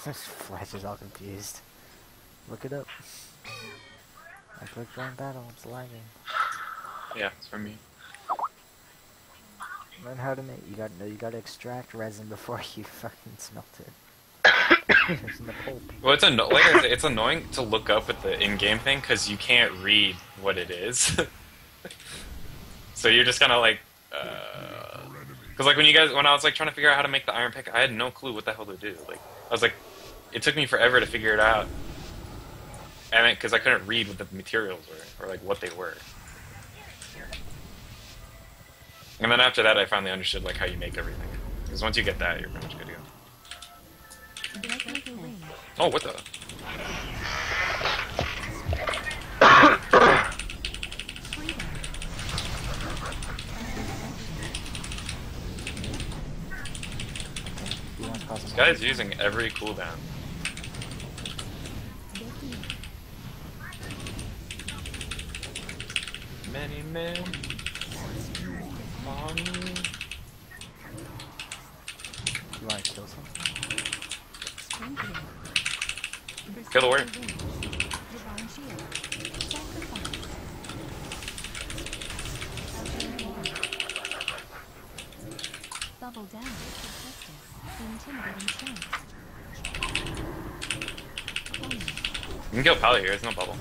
Flash is all confused. Look it up. I clicked join battle, it's lagging. Yeah, it's for me. Learn how to make. You gotta extract resin before you fucking smelt it. There's no pulp. Well, it's annoying to look up at the in-game thing because you can't read what it is. So you're just kind of like, because like when I was like trying to figure out how to make the iron pick, I had no clue what the hell to do. Like I was like, it took me forever to figure it out, and because I couldn't read what the materials were or like what they were. And then after that, I finally understood like how you make everything. Because once you get that, you're pretty much good to go. Oh, what the? This guy's using every cooldown. Many men on me. You wanna kill something? Kill the warrior. Bubble down. Intimidating chance. You can kill Pally here, there's no bubble.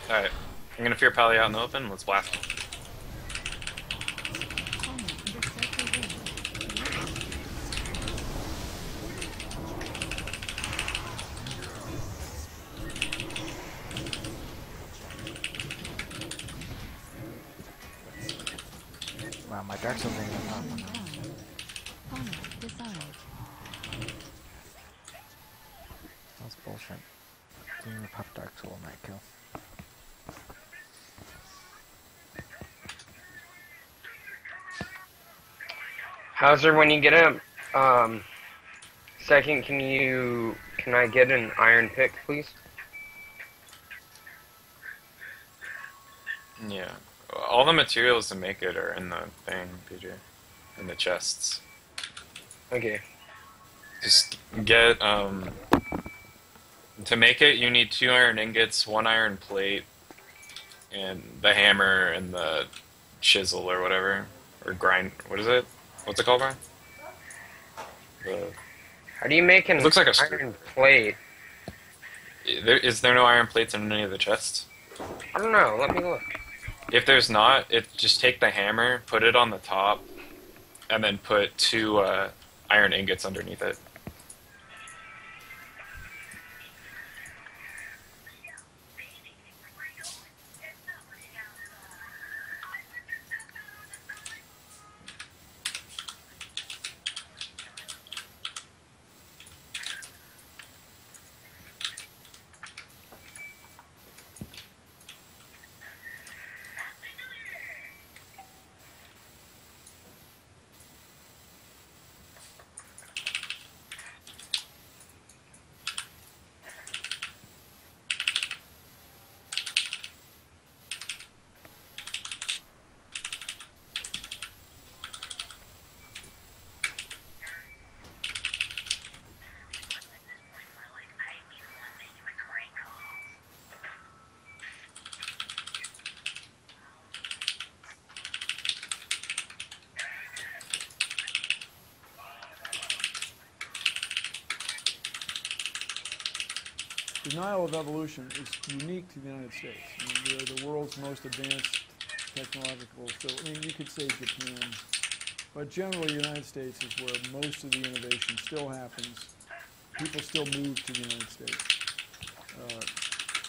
Alright, I'm gonna fear Pally out in the open, let's blast him. Wow, my Dark Souls ain't up. That's bullshit. Didn't even pop Dark Soul in that kill. Hauser, when you get a second, can I get an iron pick, please? Yeah. All the materials to make it are in the thing, PJ. In the chests. Okay. Just get, to make it, you need 2 iron ingots, 1 iron plate, and the hammer and the chisel or whatever. Or grind, what is it? What's it called, Brian? How do you make an looks like a iron plate? Is there no iron plates in any of the chests? I don't know, let me look. If there's not, just take the hammer, put it on the top, and then put 2 iron ingots underneath it. Denial of evolution is unique to the United States. I mean, they're the world's most advanced technological. So, I mean, you could say Japan, but generally, the United States is where most of the innovation still happens. People still move to the United States.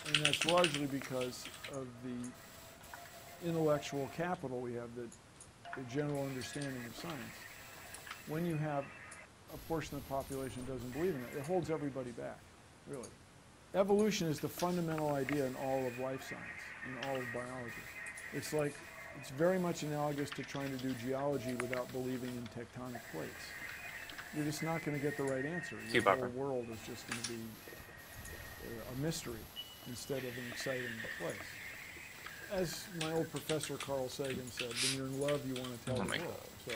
And that's largely because of the intellectual capital we have, the general understanding of science. When you have a portion of the population that doesn't believe in it, it holds everybody back, really. Evolution is the fundamental idea in all of life science, in all of biology. It's very much analogous to trying to do geology without believing in tectonic plates. You're just not going to get the right answer. The whole world is just going to be a mystery instead of an exciting place. As my old professor Carl Sagan said, when you're in love, you want to tell the world. So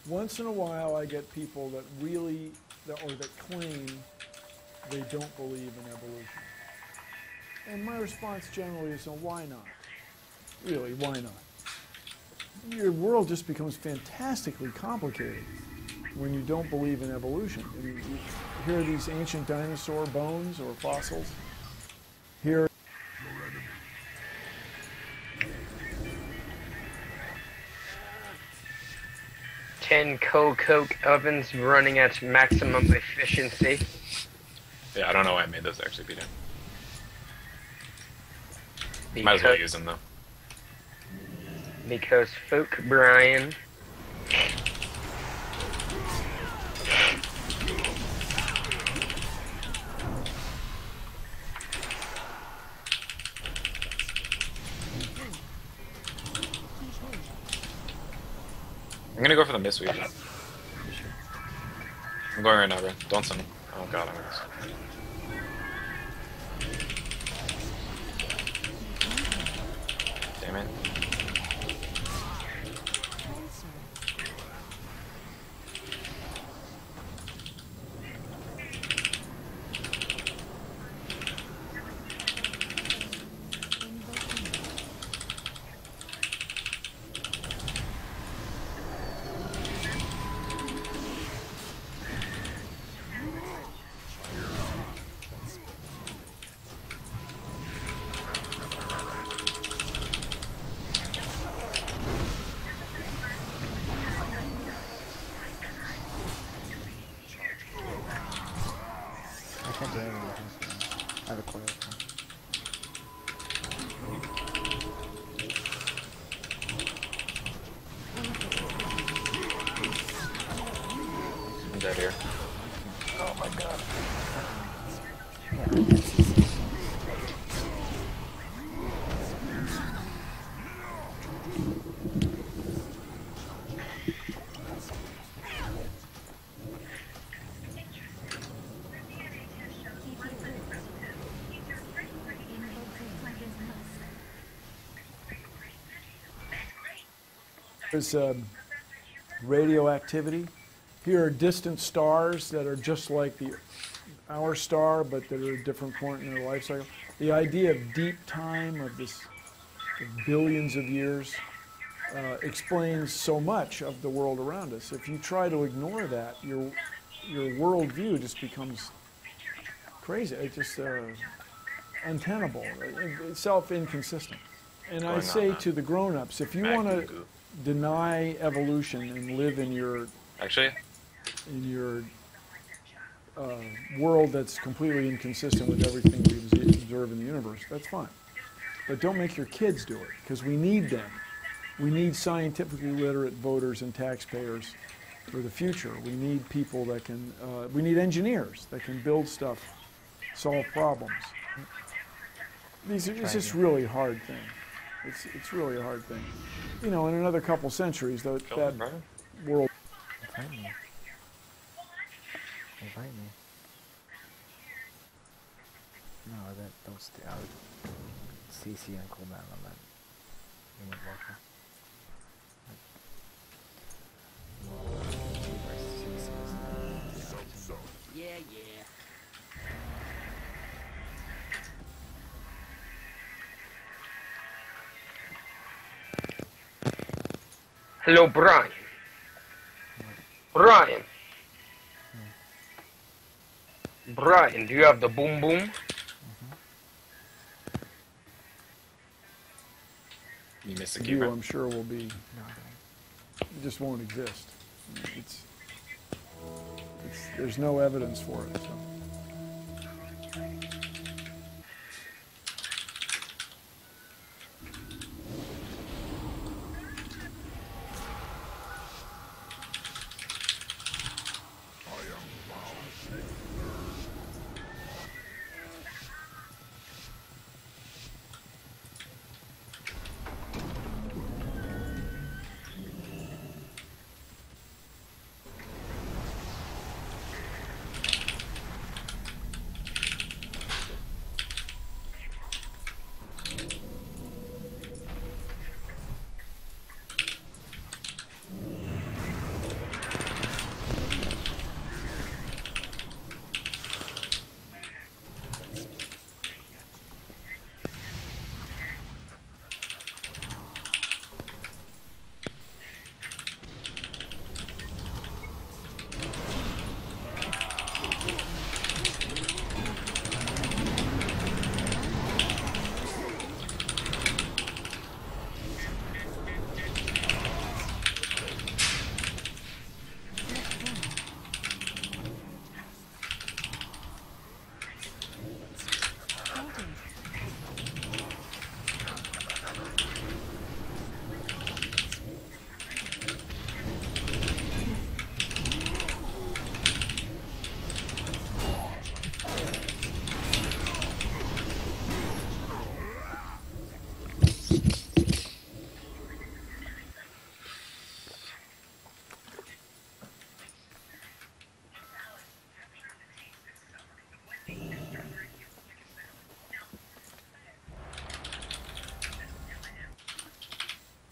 once in a while, I get people that really, that claim they don't believe in evolution. And my response generally is, well, why not? Really, why not? Your world just becomes fantastically complicated when you don't believe in evolution. I mean, you hear these ancient dinosaur bones or fossils. Here, 10 coke ovens running at maximum efficiency. Yeah, I don't know why I made those actually be done. Might as well use them though. Because folk Brian. I'm gonna go for the mistweave. I'm going right now, bro. Don't send him. Oh god, I'm gonna. Damn it. I can't do anything. I have a coil. I'm dead here. Oh my god. There's radioactivity. Here are distant stars that are just like our star, but that are at a different point in their life cycle. The idea of deep time, of billions of years, explains so much of the world around us. If you try to ignore that, your worldview just becomes crazy. It's just untenable, self-inconsistent. And I say to the grown-ups, if you want to deny evolution and live in your world that's completely inconsistent with everything we observe in the universe, that's fine. But don't make your kids do it, because we need them. We need scientifically literate voters and taxpayers for the future. We need people that can, we need engineers that can build stuff, solve problems. It's just really hard thing. It's really a hard thing. You know, in another couple centuries, that world. Invite me. Invite me. No, don't stay out. CC and cooldown on that. You need walker. Yeah, yeah. Hello, Brian. Brian. Brian, do you have the boom boom? You missed the You, key, I'm sure, will be. It just won't exist. There's no evidence for it. So.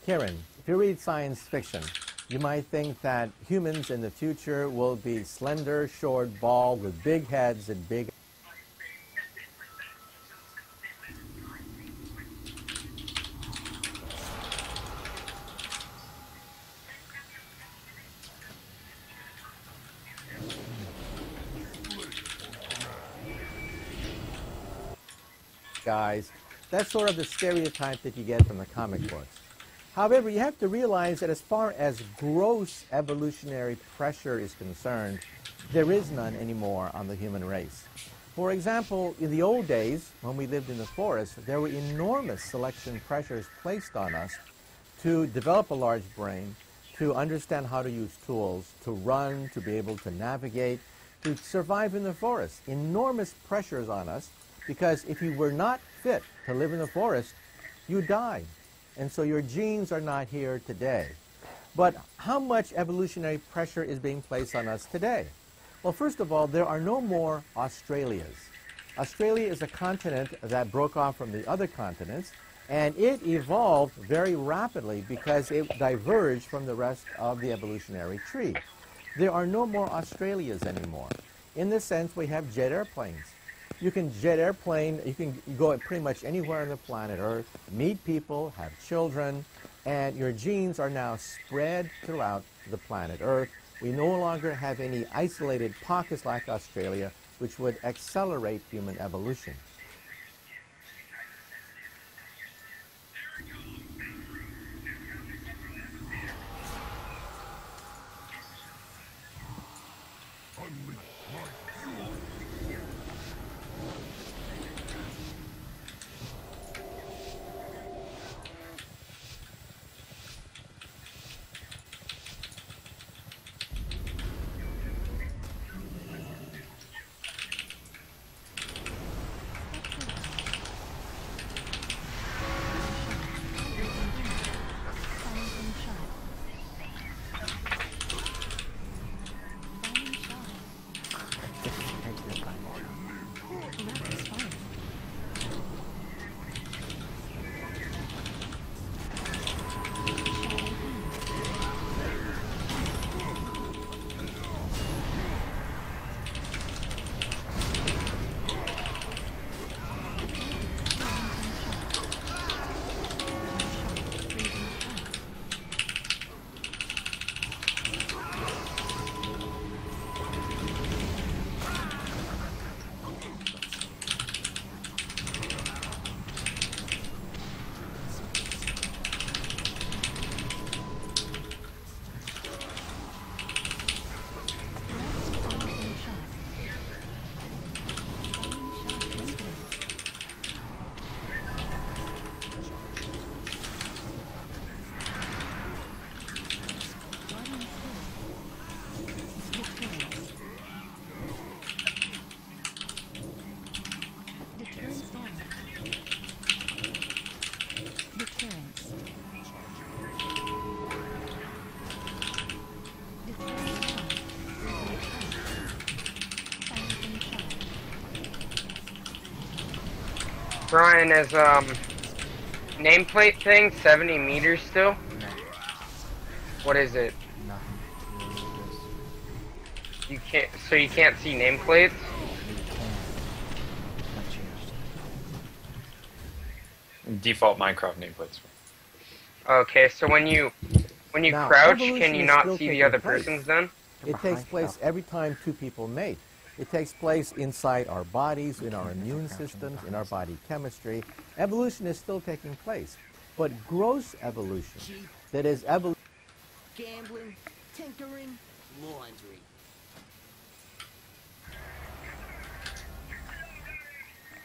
Kieran, if you read science fiction, you might think that humans in the future will be slender, short, bald, with big heads and big... guys. That's sort of the stereotype that you get from the comic books. However, you have to realize that as far as gross evolutionary pressure is concerned, there is none anymore on the human race. For example, in the old days, when we lived in the forest, there were enormous selection pressures placed on us to develop a large brain, to understand how to use tools, to run, to be able to navigate, to survive in the forest. Enormous pressures on us, because if you were not fit to live in the forest, you died. And so your genes are not here today. But how much evolutionary pressure is being placed on us today? Well, first of all, there are no more Australias. Australia is a continent that broke off from the other continents, and it evolved very rapidly because it diverged from the rest of the evolutionary tree. There are no more Australias anymore. In this sense, we have jet airplanes. You can jet airplane, you can go pretty much anywhere on the planet Earth, meet people, have children, and your genes are now spread throughout the planet Earth. We no longer have any isolated pockets like Australia, which would accelerate human evolution. Brian, is nameplate thing 70 meters still? No, What is it? nothing. You can't, so you can't see nameplates? You can. Not changed. Default Minecraft nameplates. Okay, so when you Now, crouch, evolution can you is not still see the taking other place. person's then? It takes place every time two people mate. It takes place inside our bodies, in our immune systems, in our body chemistry. Evolution is still taking place. But gross evolution, that is Gambling, tinkering, laundry.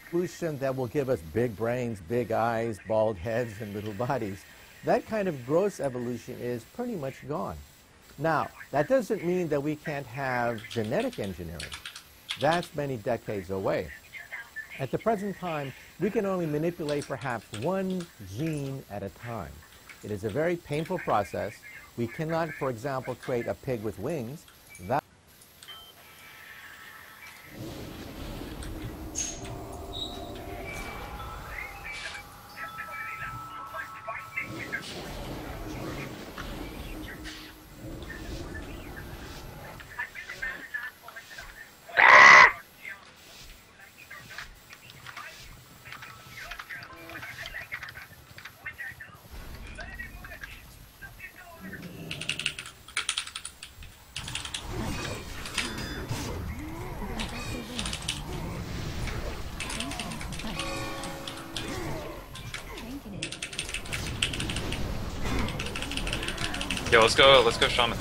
evolution that will give us big brains, big eyes, bald heads, and little bodies, that kind of gross evolution is pretty much gone. Now, that doesn't mean that we can't have genetic engineering. That's many decades away. At the present time, we can only manipulate perhaps one gene at a time. It is a very painful process. We cannot, for example, create a pig with wings. That Yo, let's go shaman.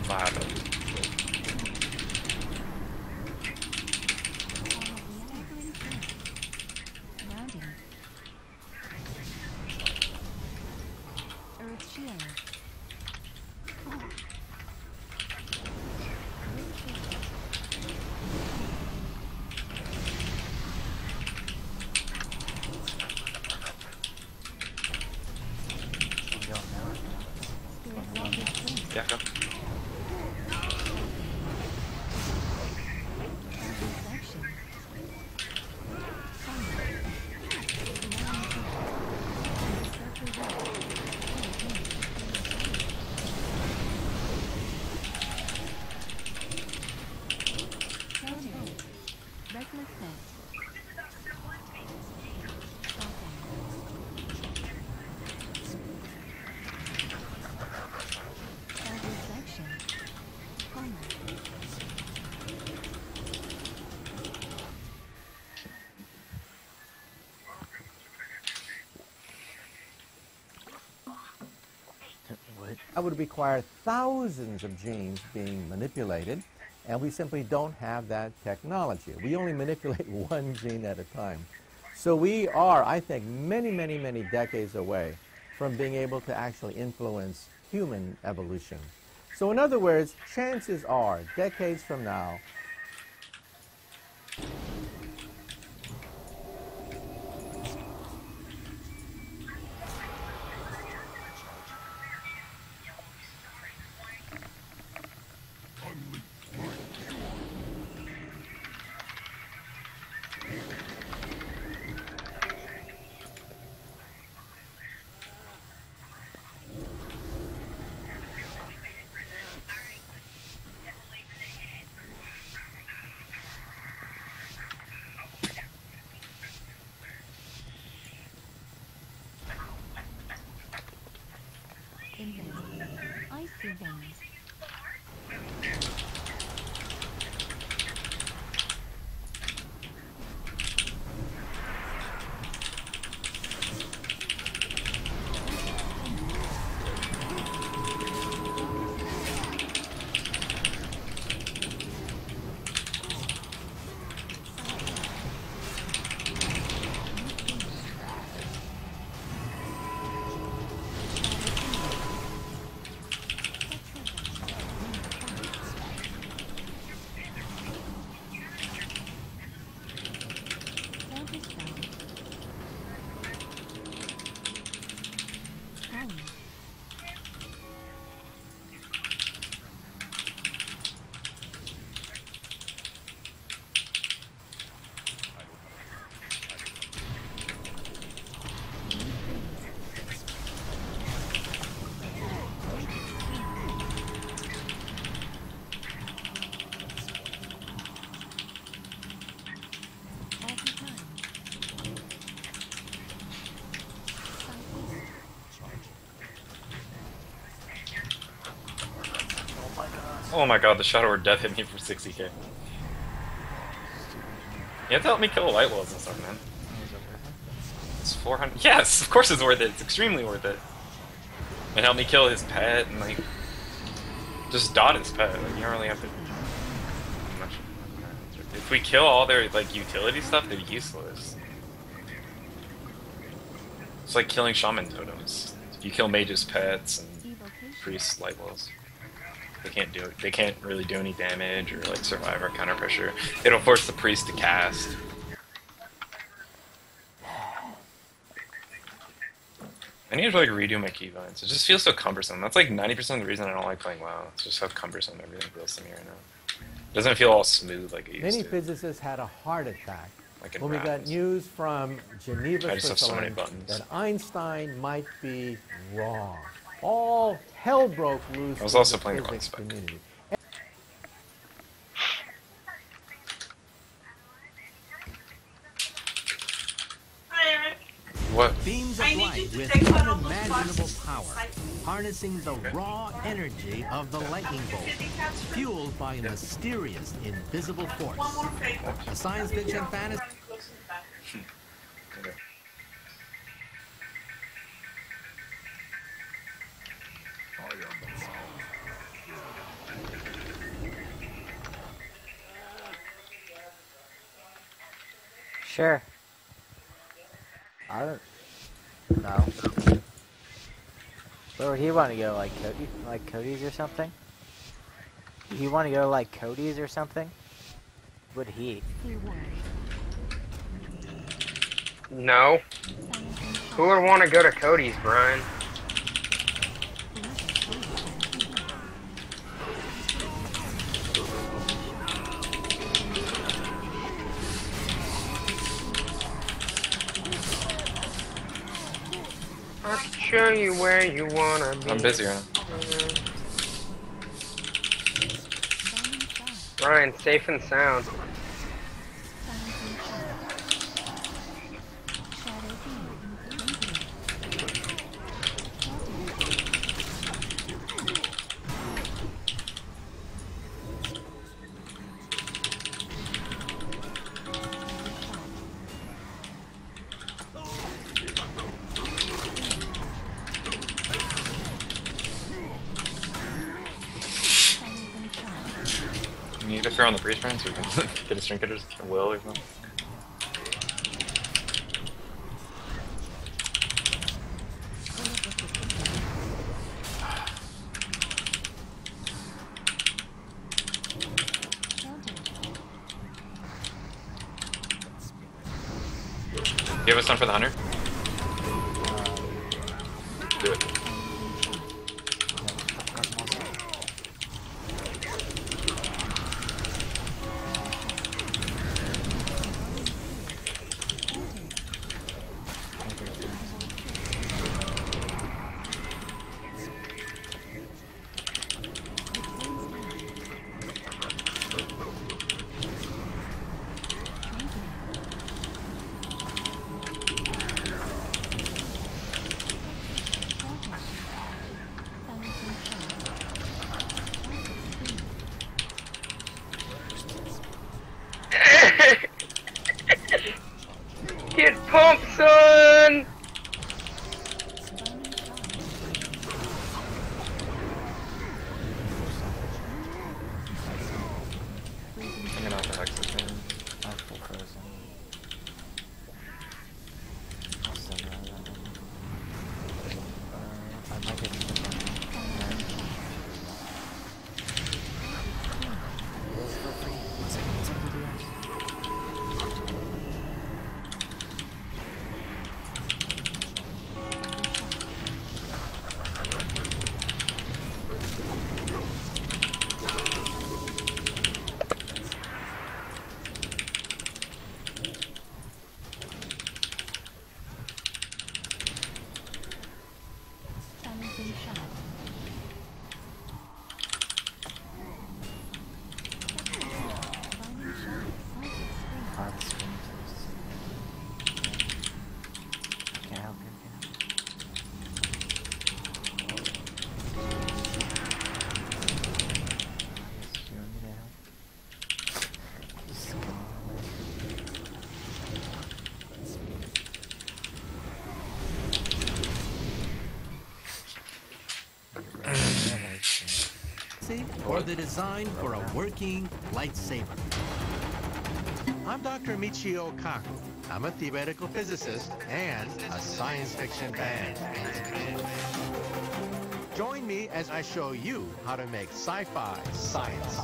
What happened? Grounding. Earth shield. You don't know. Spirit Welded Flame. Yeah, go. Section. Reckless set. Section. Coma. What? That would require thousands of genes being manipulated, and we simply don't have that technology. We only manipulate one gene at a time. So we are, I think, many, many, many decades away from being able to actually influence human evolution. So in other words, chances are, decades from now, Invade. Icy veins. Oh my god, the Shadow Word Death hit me for 60k. You have to help me kill Light Wells and stuff, man. It's 400. Yes, of course it's worth it. It's extremely worth it. And help me kill his pet and like just dot his pet. Like you don't really have to. If we kill all their like utility stuff, they're useless. It's like killing shaman totems. You kill mages' pets and priests' light wells. They can't do it. They can't really do any damage or like survive our counter pressure. It'll force the priest to cast. I need to like redo my keybinds. It just feels so cumbersome. That's like 90% of the reason I don't like playing WoW. It's just how cumbersome everything feels to me right now. It doesn't feel all smooth like it used many to. physicists had a heart attack Like in when we got Raps. news from Geneva, I just have so many Switzerland, buttons. that Einstein might be wrong. All hell broke loose. I was in also the playing physics Quantum Spec. community. What? Beams of I need you light to with take one of those unimaginable boxes. power, harnessing the raw energy of the lightning bolt, fueled by a mysterious, invisible One force. more favor. A science fiction fantasy. Run close in the back. Okay. Sure. I don't know. Where would he want to go? Like Cody's or something? He want to go like Cody's or something? Would he? He would. No. Who would want to go to Cody's, Brian? I'll show you where you wanna be. I'm busy right now. Ryan, safe and sound. You need to throw on the freeze frame so we can get a string cutters will or something. You have a stun for the hunter? Do it. Get pumped, son! I'm gonna have to hex this man. I'm full frozen. I'll send her that one. I might get to the or the design for a working lightsaber. I'm Dr. Michio Kaku. I'm a theoretical physicist and a science fiction fan. Join me as I show you how to make sci-fi science.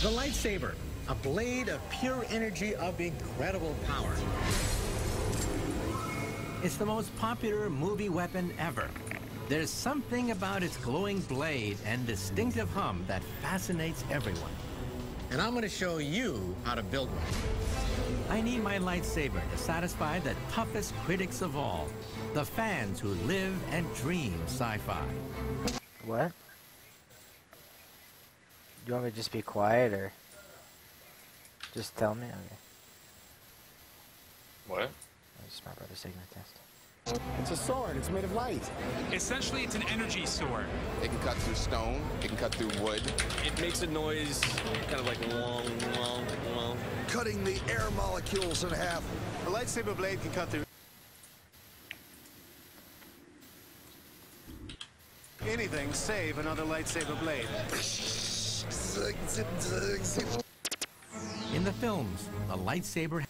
The lightsaber, a blade of pure energy of incredible power. It's the most popular movie weapon ever. There's something about its glowing blade and distinctive hum that fascinates everyone. And I'm going to show you how to build one. I need my lightsaber to satisfy the toughest critics of all, the fans who live and dream sci-fi. What? Do you want me to just be quiet or? Just tell me. Okay. What? That's my brother's taking a test. It's a sword. It's made of light. Essentially, it's an energy sword. It can cut through stone. It can cut through wood. It makes a noise, kind of like long. Cutting the air molecules in half. A lightsaber blade can cut through anything save another lightsaber blade. In the films, the lightsaber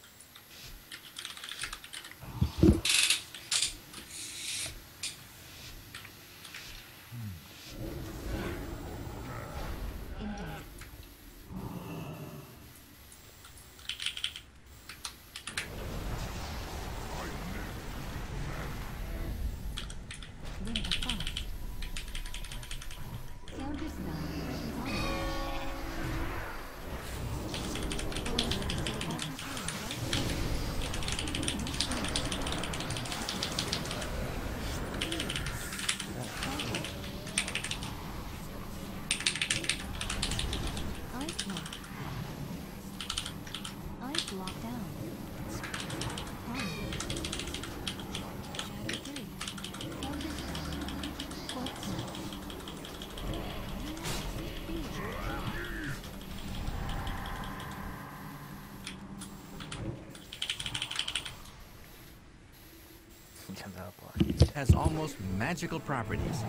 has almost magical properties.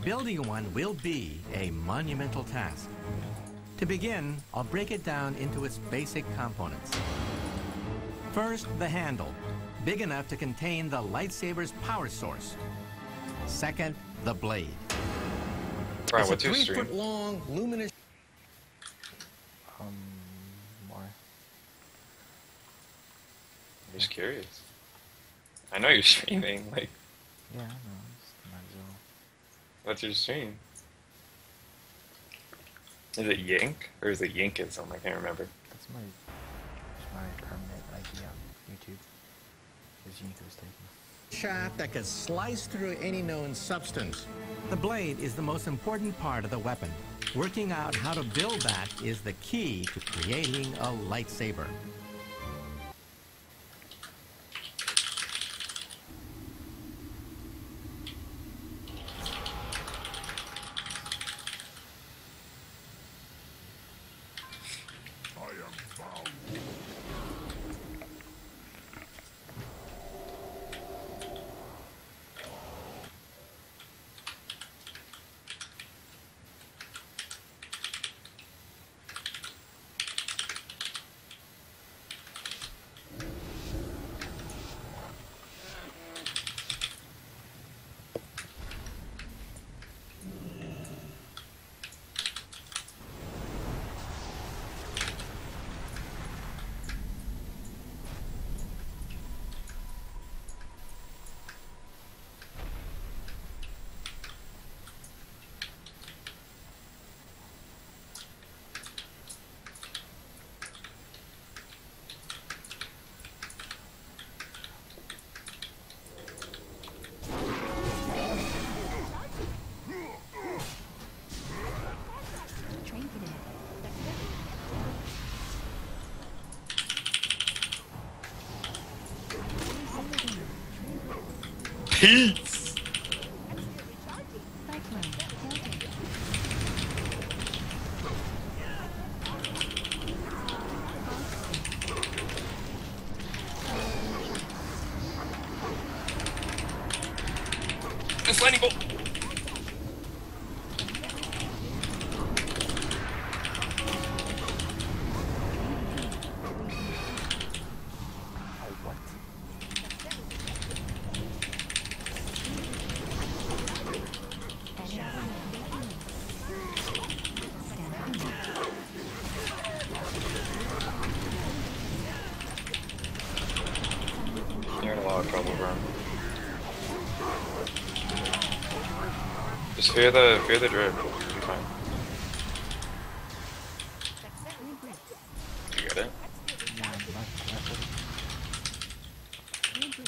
Building one will be a monumental task. To begin, I'll break it down into its basic components. First, the handle, big enough to contain the lightsaber's power source. Second, the blade. Brian, It's what's a your 3 stream? foot long, luminous. More. I'm just curious. I know you're streaming. Like, Yeah, I know. Just might as well. what's your stream? Is it Yank or is it Yinkism? I can't remember. That's my permanent ID on YouTube. Because Yinko's taking. Shaft that can slice through any known substance. The blade is the most important part of the weapon. Working out how to build that is the key to creating a lightsaber. Peace! It's lightning bolt! You're in a lot of trouble, bro. Just fear the drip. You'll be fine. You get it?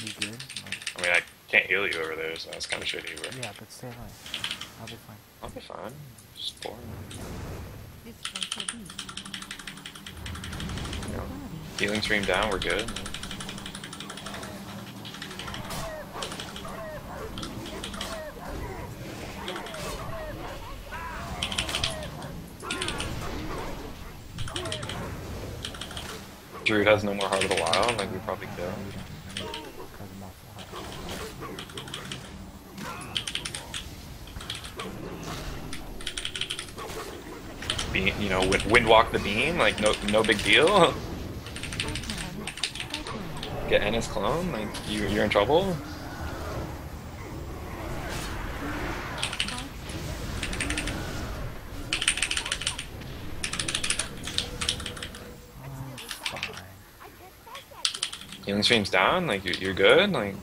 You good? I mean, I can't heal you over there, so that's kind of shitty, bro. Yeah, but stay alive. I'll be fine. I'll be fine. Just boring. This place will be. You know, Healing stream down, we're good. Druid has no more Heart of the Wild, like we probably kill. Beam, you know, windwalk the beam, like no big deal. Get Ennis clone, like you're in trouble. Healing stream's down, like you're good, like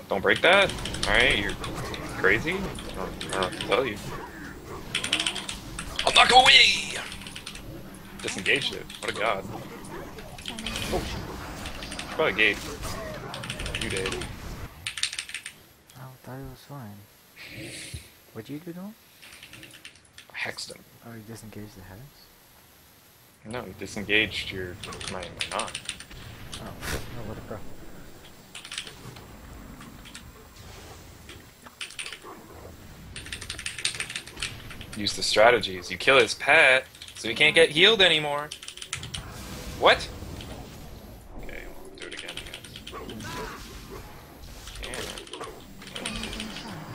don't break that. Alright, you're crazy. I don't know what to tell you. I'll knock away! Disengaged it. What a god. Oh shit. Probably gate. You did. I thought it was fine. What'd you do to him? I hexed him. Oh, you disengaged the hex? No, you disengaged your my knot. Oh, what a pro. Use the strategies. You kill his pet, so he can't get healed anymore. What? Okay, we'll do it again, I guess. Yeah.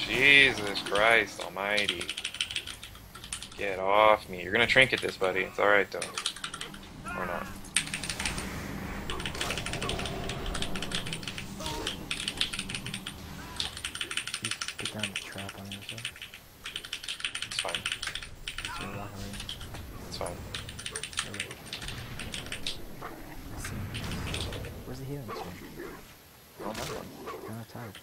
Jesus Christ almighty. Get off me. You're gonna trinket this, buddy. It's alright, though. Or not. Get down the trap on yourself. It's fine. It's fine. Where's the healing stream? Oh, my one. I'm not tired.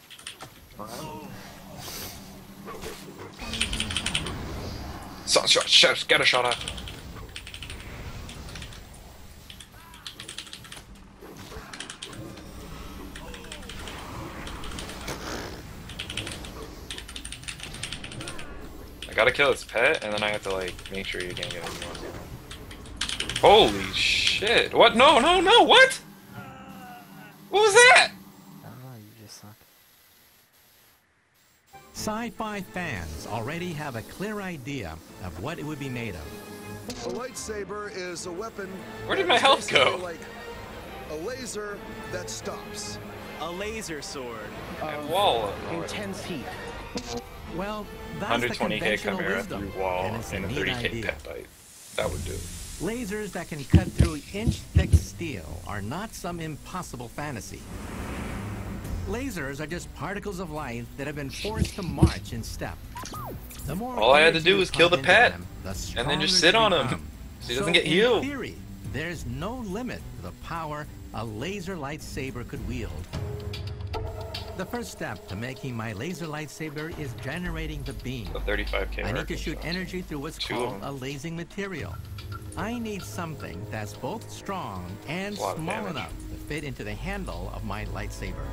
Shot, get a shot off. I gotta kill its pet, and then I have to like make sure you can't get any more. Holy shit! What? No! What? What was that? I don't know, you just suck. Sci-fi fans already have a clear idea of what it would be made of. A lightsaber is a weapon. Where did my health go? Like a laser that stops. A laser sword. Wall. Intense heat. Well, that's the 120k conventional Chimera wisdom, through wall and it's and a neat 30k idea. pet bite. That would do. Lasers that can cut through inch-thick steel are not some impossible fantasy. Lasers are just particles of light that have been forced to march in step. The more All I had to energy do you was kill the pump pet, into them, the and then just stronger sit on they him, become. so he doesn't get in healed. theory, there's no limit to the power a laser lightsaber could wield. The first step to making my laser lightsaber is generating the beam. The 35k. I need to shoot energy through what's Two of called a lasing material. I need something that's both strong and That's a lot of small damage. enough to fit into the handle of my lightsaber.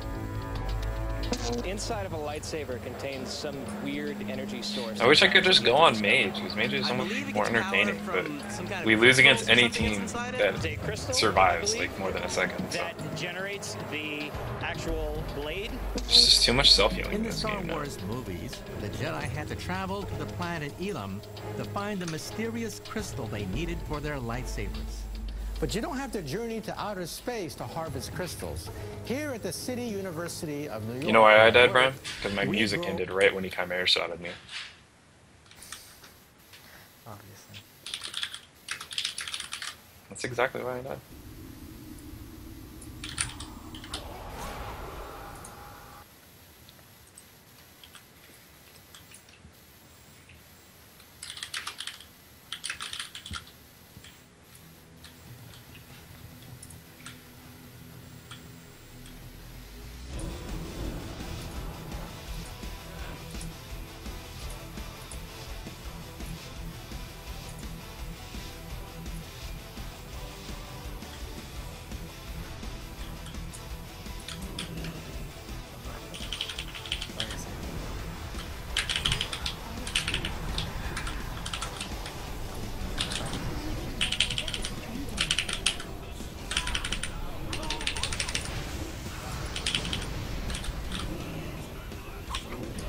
Inside of a lightsaber contains some weird energy source. I wish I could just go on Mage, because Mage is so much more entertaining, but we lose against any team that survives like more than a second. So. That generates the actual blade. It's just too much self-healing In in the this Star game now. Wars movies, the Jedi had to travel to the planet Elam to find the mysterious crystal they needed for their lightsabers. But you don't have to journey to outer space to harvest crystals. Here at the City University of New York... You know why I died, Brian? Because my music ended right when he Chimera shotted me. Obviously. That's exactly why I died.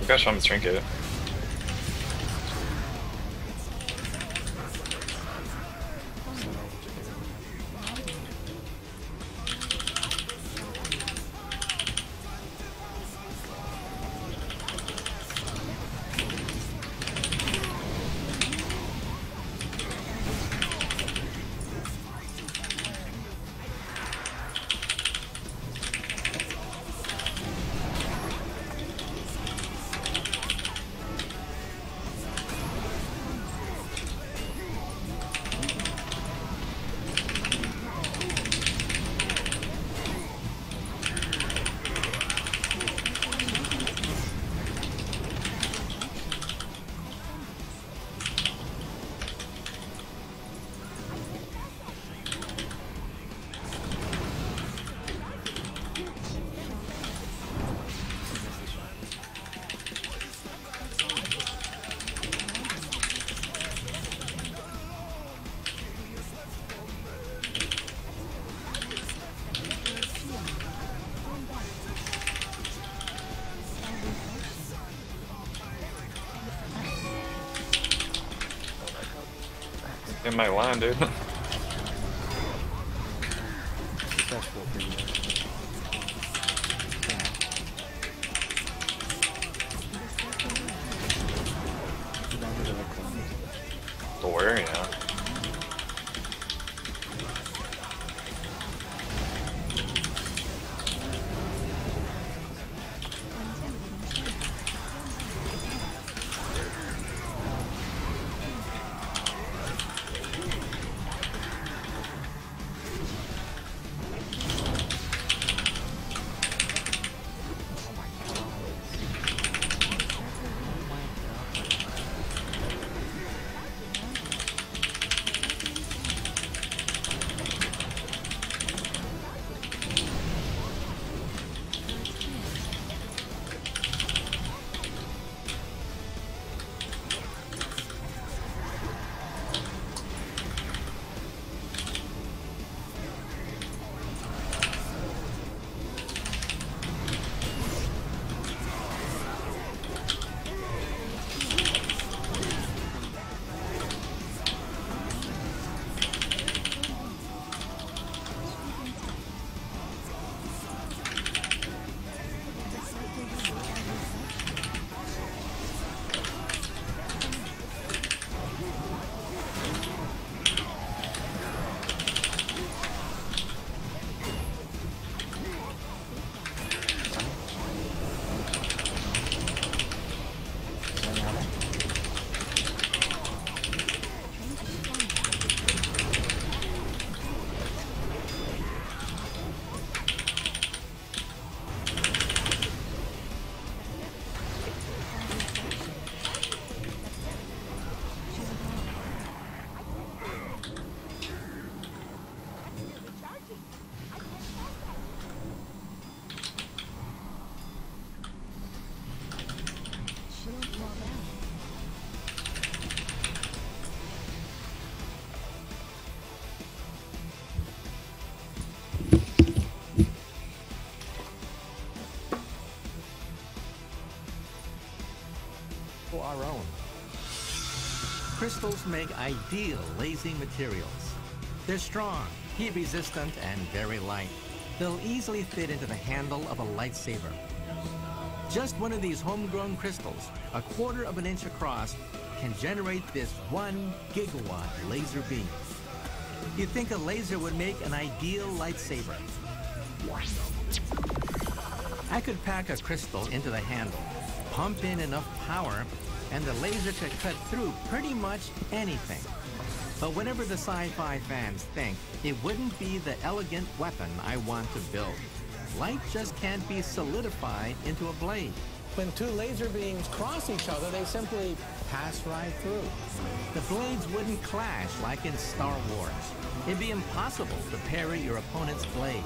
Got Shaman's Trinket. In my line, dude. Successful for you. Don't worry, yeah. Our own. Crystals make ideal lasing materials. They're strong, heat resistant, and very light. They'll easily fit into the handle of a lightsaber. Just one of these homegrown crystals, 1/4 of an inch across, can generate this 1 gigawatt laser beam. You'd think a laser would make an ideal lightsaber. I could pack a crystal into the handle, pump in enough power, and the laser could cut through pretty much anything. But whatever the sci-fi fans think, it wouldn't be the elegant weapon I want to build. Light just can't be solidified into a blade. When two laser beams cross each other, they simply pass right through. The blades wouldn't clash like in Star Wars. It'd be impossible to parry your opponent's blade.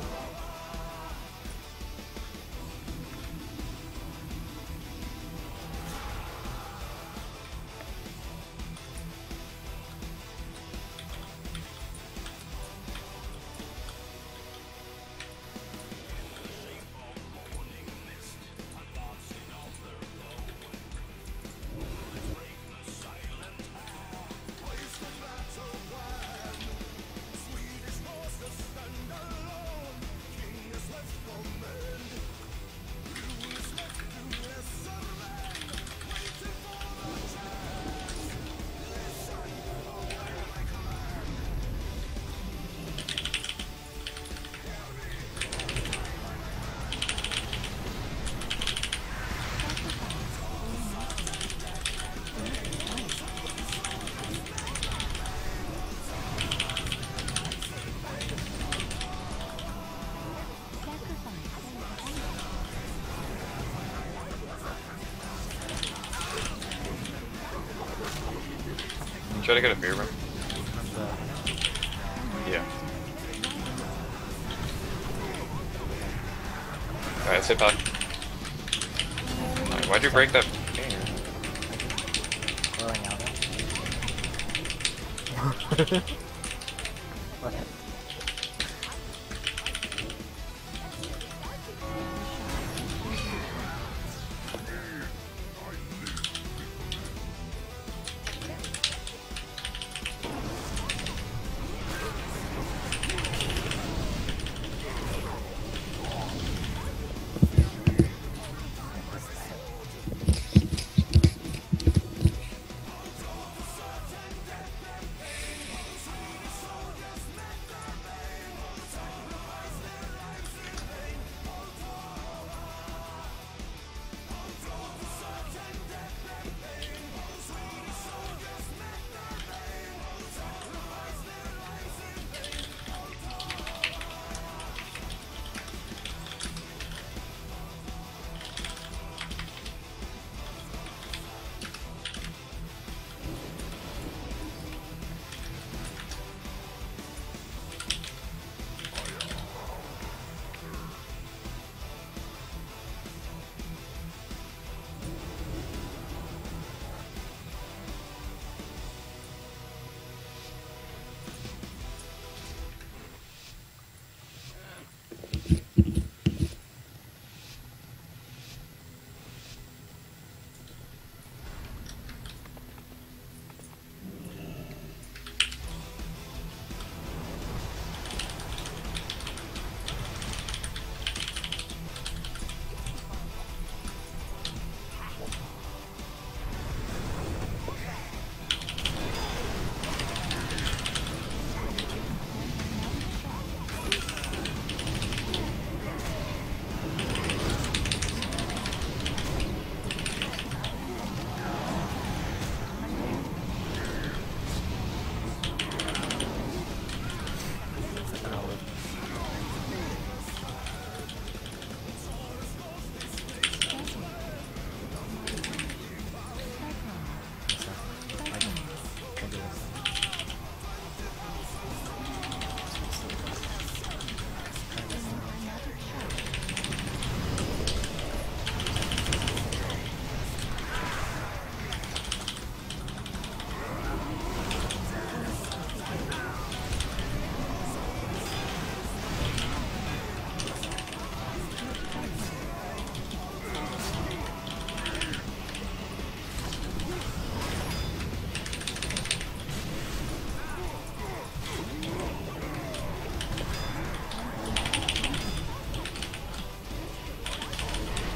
Try to get a beer room. Yeah. Alright, sit back. Why'd you break that game? Blowing out. What?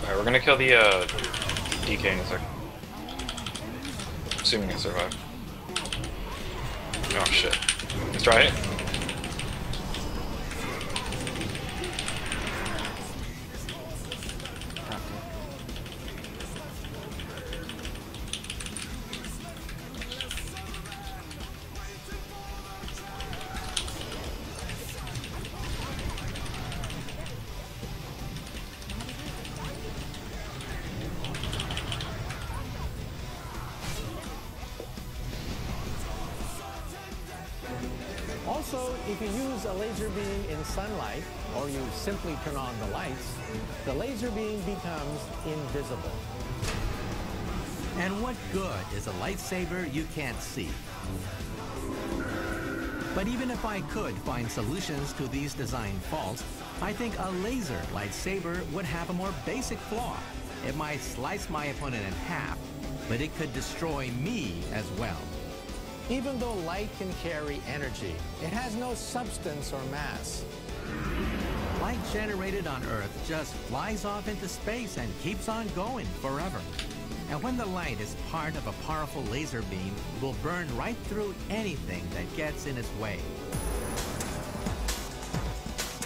Alright, we're gonna kill the DK in a second. Assuming I survive. Oh shit. Let's try it. Also, if you use a laser beam in sunlight, or you simply turn on the lights, the laser beam becomes invisible. And what good is a lightsaber you can't see? But even if I could find solutions to these design faults, I think a laser lightsaber would have a more basic flaw. It might slice my opponent in half, but it could destroy me as well. Even though light can carry energy, it has no substance or mass. Light generated on Earth just flies off into space and keeps on going forever. And when the light is part of a powerful laser beam, it will burn right through anything that gets in its way.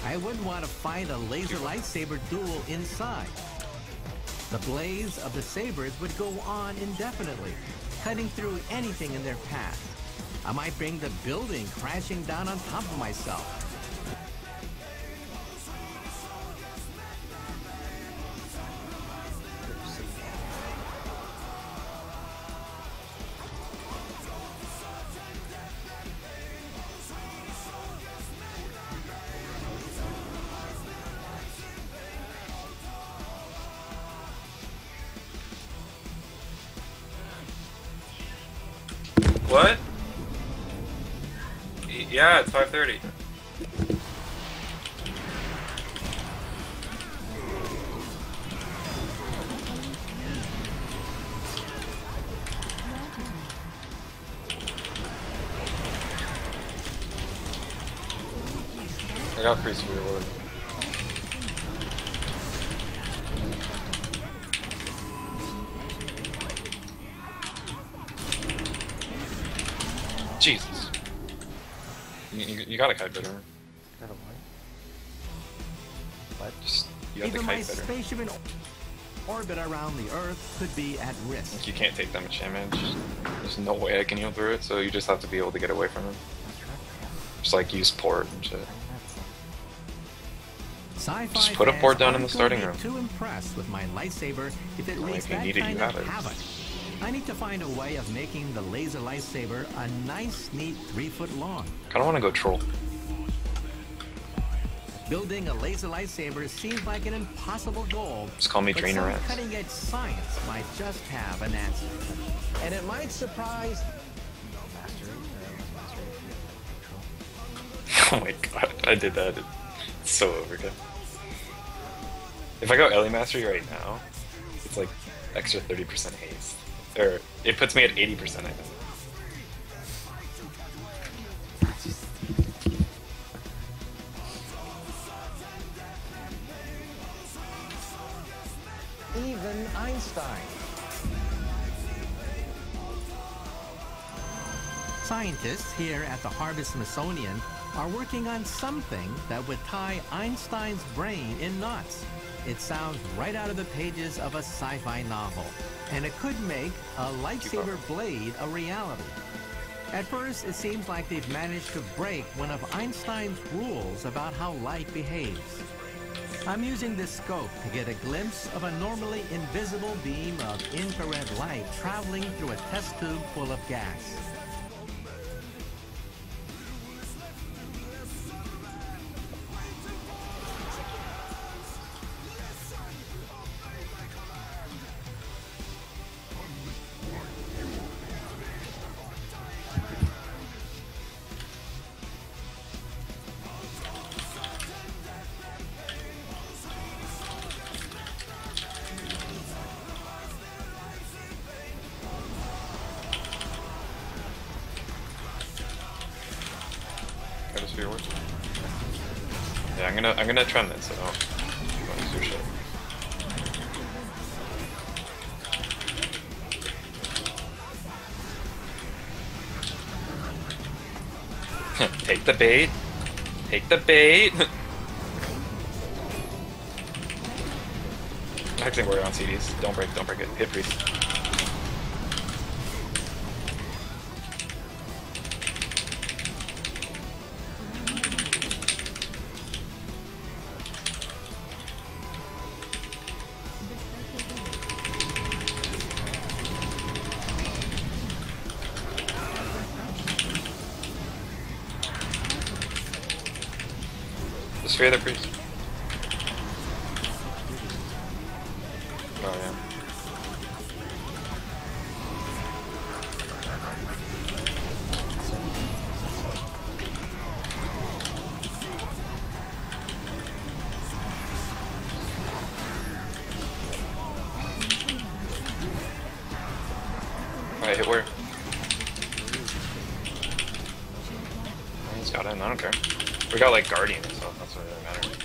I wouldn't want to fight a laser lightsaber duel inside. The blades of the sabers would go on indefinitely, cutting through anything in their path. I might bring the building crashing down on top of myself. What? Yeah, it's 5:30. I got priest for your lord. Jesus. You got a kite better. Got a what? Just, you have the Even my kite better. spaceship in orbit around the Earth could be at risk. You can't take that much damage. There's no way I can heal through it, so you just have to be able to get away from him. Just like use port and shit. Just put a port down in the starting room. Too impressed with my lightsaber if it wreaks If you that need it, kind you have of it. havoc. I need to find a way of making the laser lightsaber a nice, neat 3-foot long. Kinda wanna go troll. Building a laser lightsaber seems like an impossible goal. Just call me but Drainer some Rats. cutting-edge science might just have an answer. And it might surprise. Oh my god, I did that. It's so overkill. If I go Ellie Mastery right now, it's like extra 30% haste. Or it puts me at 80%, I think. Even Einstein. Scientists here at the Harvard Smithsonian are working on something that would tie Einstein's brain in knots. It sounds right out of the pages of a sci-fi novel, and it could make a lightsaber blade a reality. At first, it seems like they've managed to break one of Einstein's rules about how light behaves. I'm using this scope to get a glimpse of a normally invisible beam of infrared light traveling through a test tube full of gas. Yeah, I'm gonna trend this, so don't use your shit. Take the bait. Take the bait. Hexing warrior on CDs. Don't break it. Hit priest. Just fear the priest. Oh yeah. Alright, hit where? He's got him, I don't care. We got like Guardian, so that's what really matters.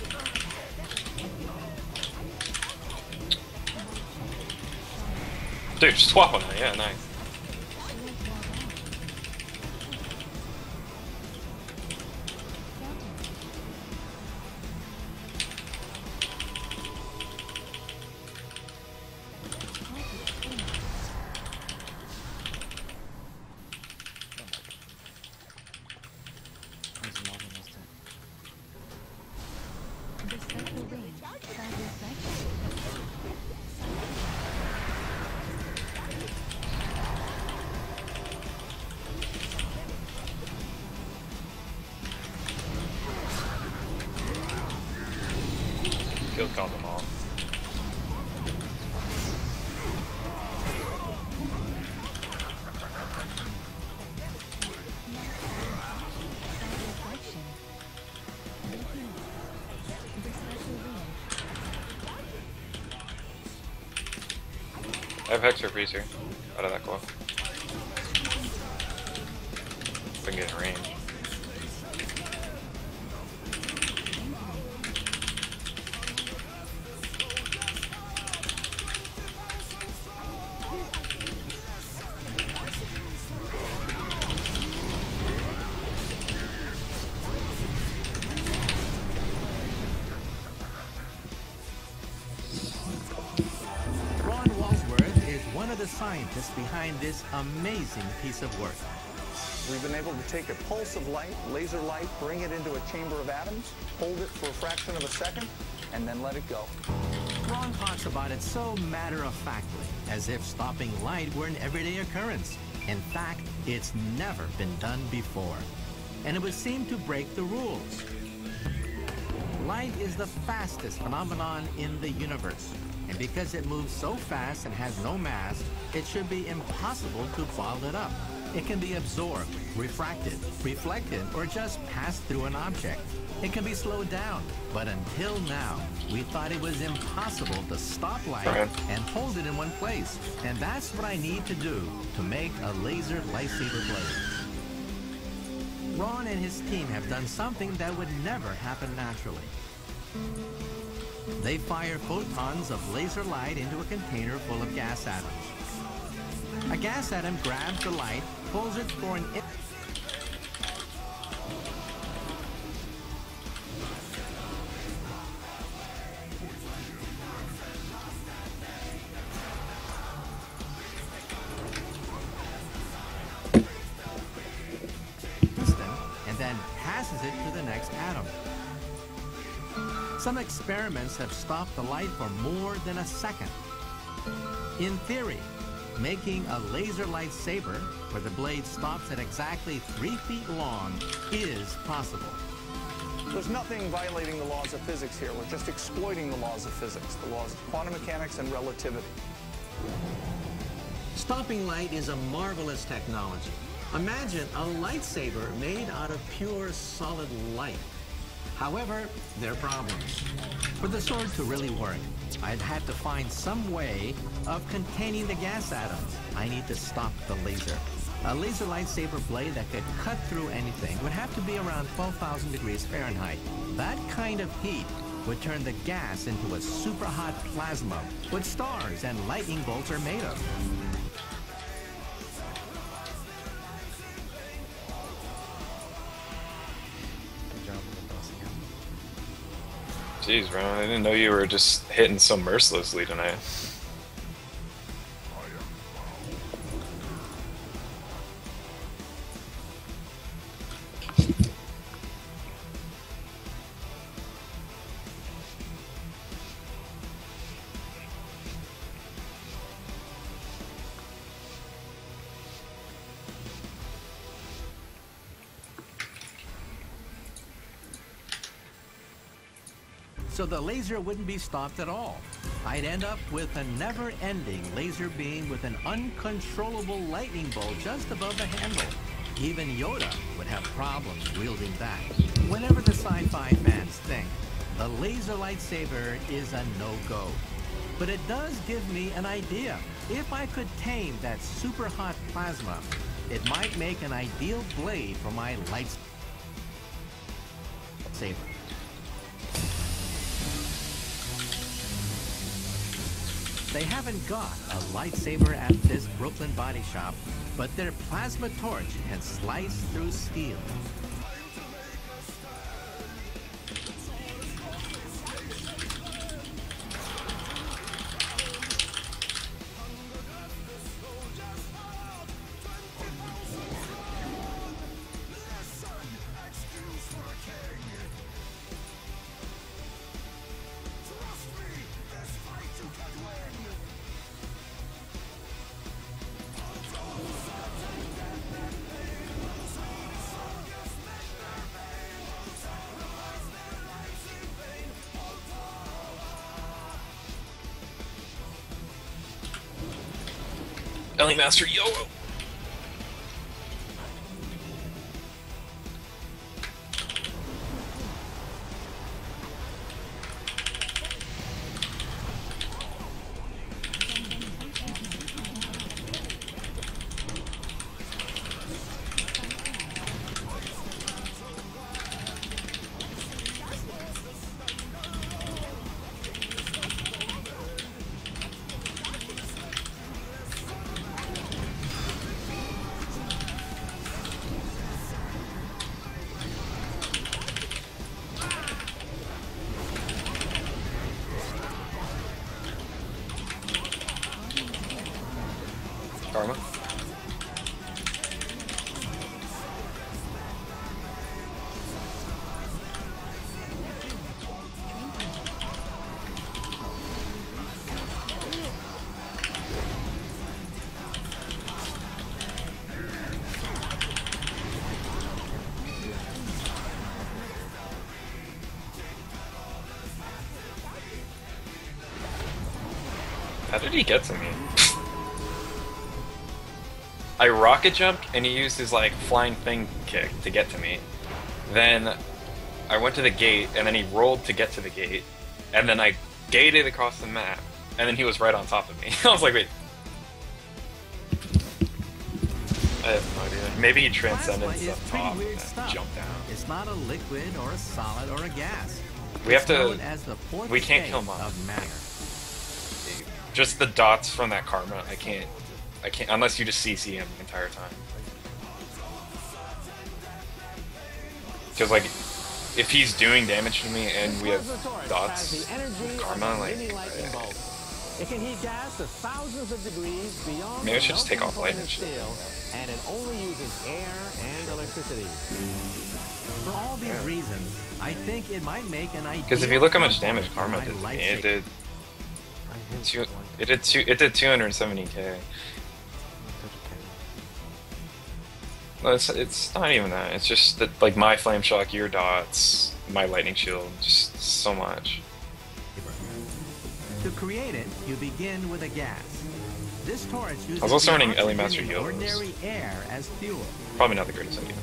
Dude, swap on that, yeah, nice. Field called them all. have Hexer Freeze here. How did that go off? If I can get in range. The scientists behind this amazing piece of work. We've been able to take a pulse of light, laser light, bring it into a chamber of atoms, hold it for a fraction of a second, and then let it go. Ron talks about it so matter-of-factly, as if stopping light were an everyday occurrence. In fact, it's never been done before. And it would seem to break the rules. Light is the fastest phenomenon in the universe. And because it moves so fast and has no mass, it should be impossible to bottle it up. It can be absorbed, refracted, reflected, or just pass through an object. It can be slowed down, but until now, we thought it was impossible to stop light and hold it in one place. And that's what I need to do to make a laser lightsaber blade. Ron and his team have done something that would never happen naturally. They fire photons of laser light into a container full of gas atoms. A gas atom grabs the light, pulls it for an instant, and then passes it to the next atom. Some experiments have stopped the light for more than a second. In theory, making a laser lightsaber where the blade stops at exactly 3 feet long is possible. There's nothing violating the laws of physics here. We're just exploiting the laws of physics, the laws of quantum mechanics and relativity. Stopping light is a marvelous technology. Imagine a lightsaber made out of pure solid light. However, there are problems. For the sword to really work, I'd have to find some way of containing the gas atoms. I need to stop the laser. A laser lightsaber blade that could cut through anything would have to be around 12,000 degrees Fahrenheit. That kind of heat would turn the gas into a super hot plasma, what stars and lightning bolts are made of. Jeez, Ron, I didn't know you were just hitting so mercilessly tonight. So the laser wouldn't be stopped at all. I'd end up with a never-ending laser beam with an uncontrollable lightning bolt just above the handle. Even Yoda would have problems wielding that. Whenever the sci-fi fans think the laser lightsaber is a no-go. But it does give me an idea. If I could tame that super hot plasma, it might make an ideal blade for my lightsaber. They haven't got a lightsaber at this Brooklyn body shop, but their plasma torch can slice through steel. Ellie Master YOLO! How did he get to me? I rocket jumped and he used his like flying thing kick to get to me. Then I went to the gate and then he rolled to get to the gate. And then I gated across the map. And then he was right on top of me. I was like, wait. I have no idea. Maybe he transcended Plasma stuff is pretty top weird and stuff. jumped down. It's not a liquid or a solid or a gas. We have It's known to. as the fourth We can't state kill him off. of matter. Just the dots from that karma. I can't unless you just CC him the entire time. Because like, if he's doing damage to me and we have dots, karma, like, it can heat gas to thousands of degrees beyond maybe I should the just take off melting lightning point of shield. steel, and it only uses air and electricity. For all these reasons, I think it might make an idea. Because if you look how much damage karma did to me, it did. It did 270k. No, it's not even that. It's just that like my flame shock, your dots, my lightning shield, just so much. To create it, you begin with a gas. This torch uses I was also the running Ellie oxygen Master in Yodas. ordinary air as fuel. Probably not the greatest idea.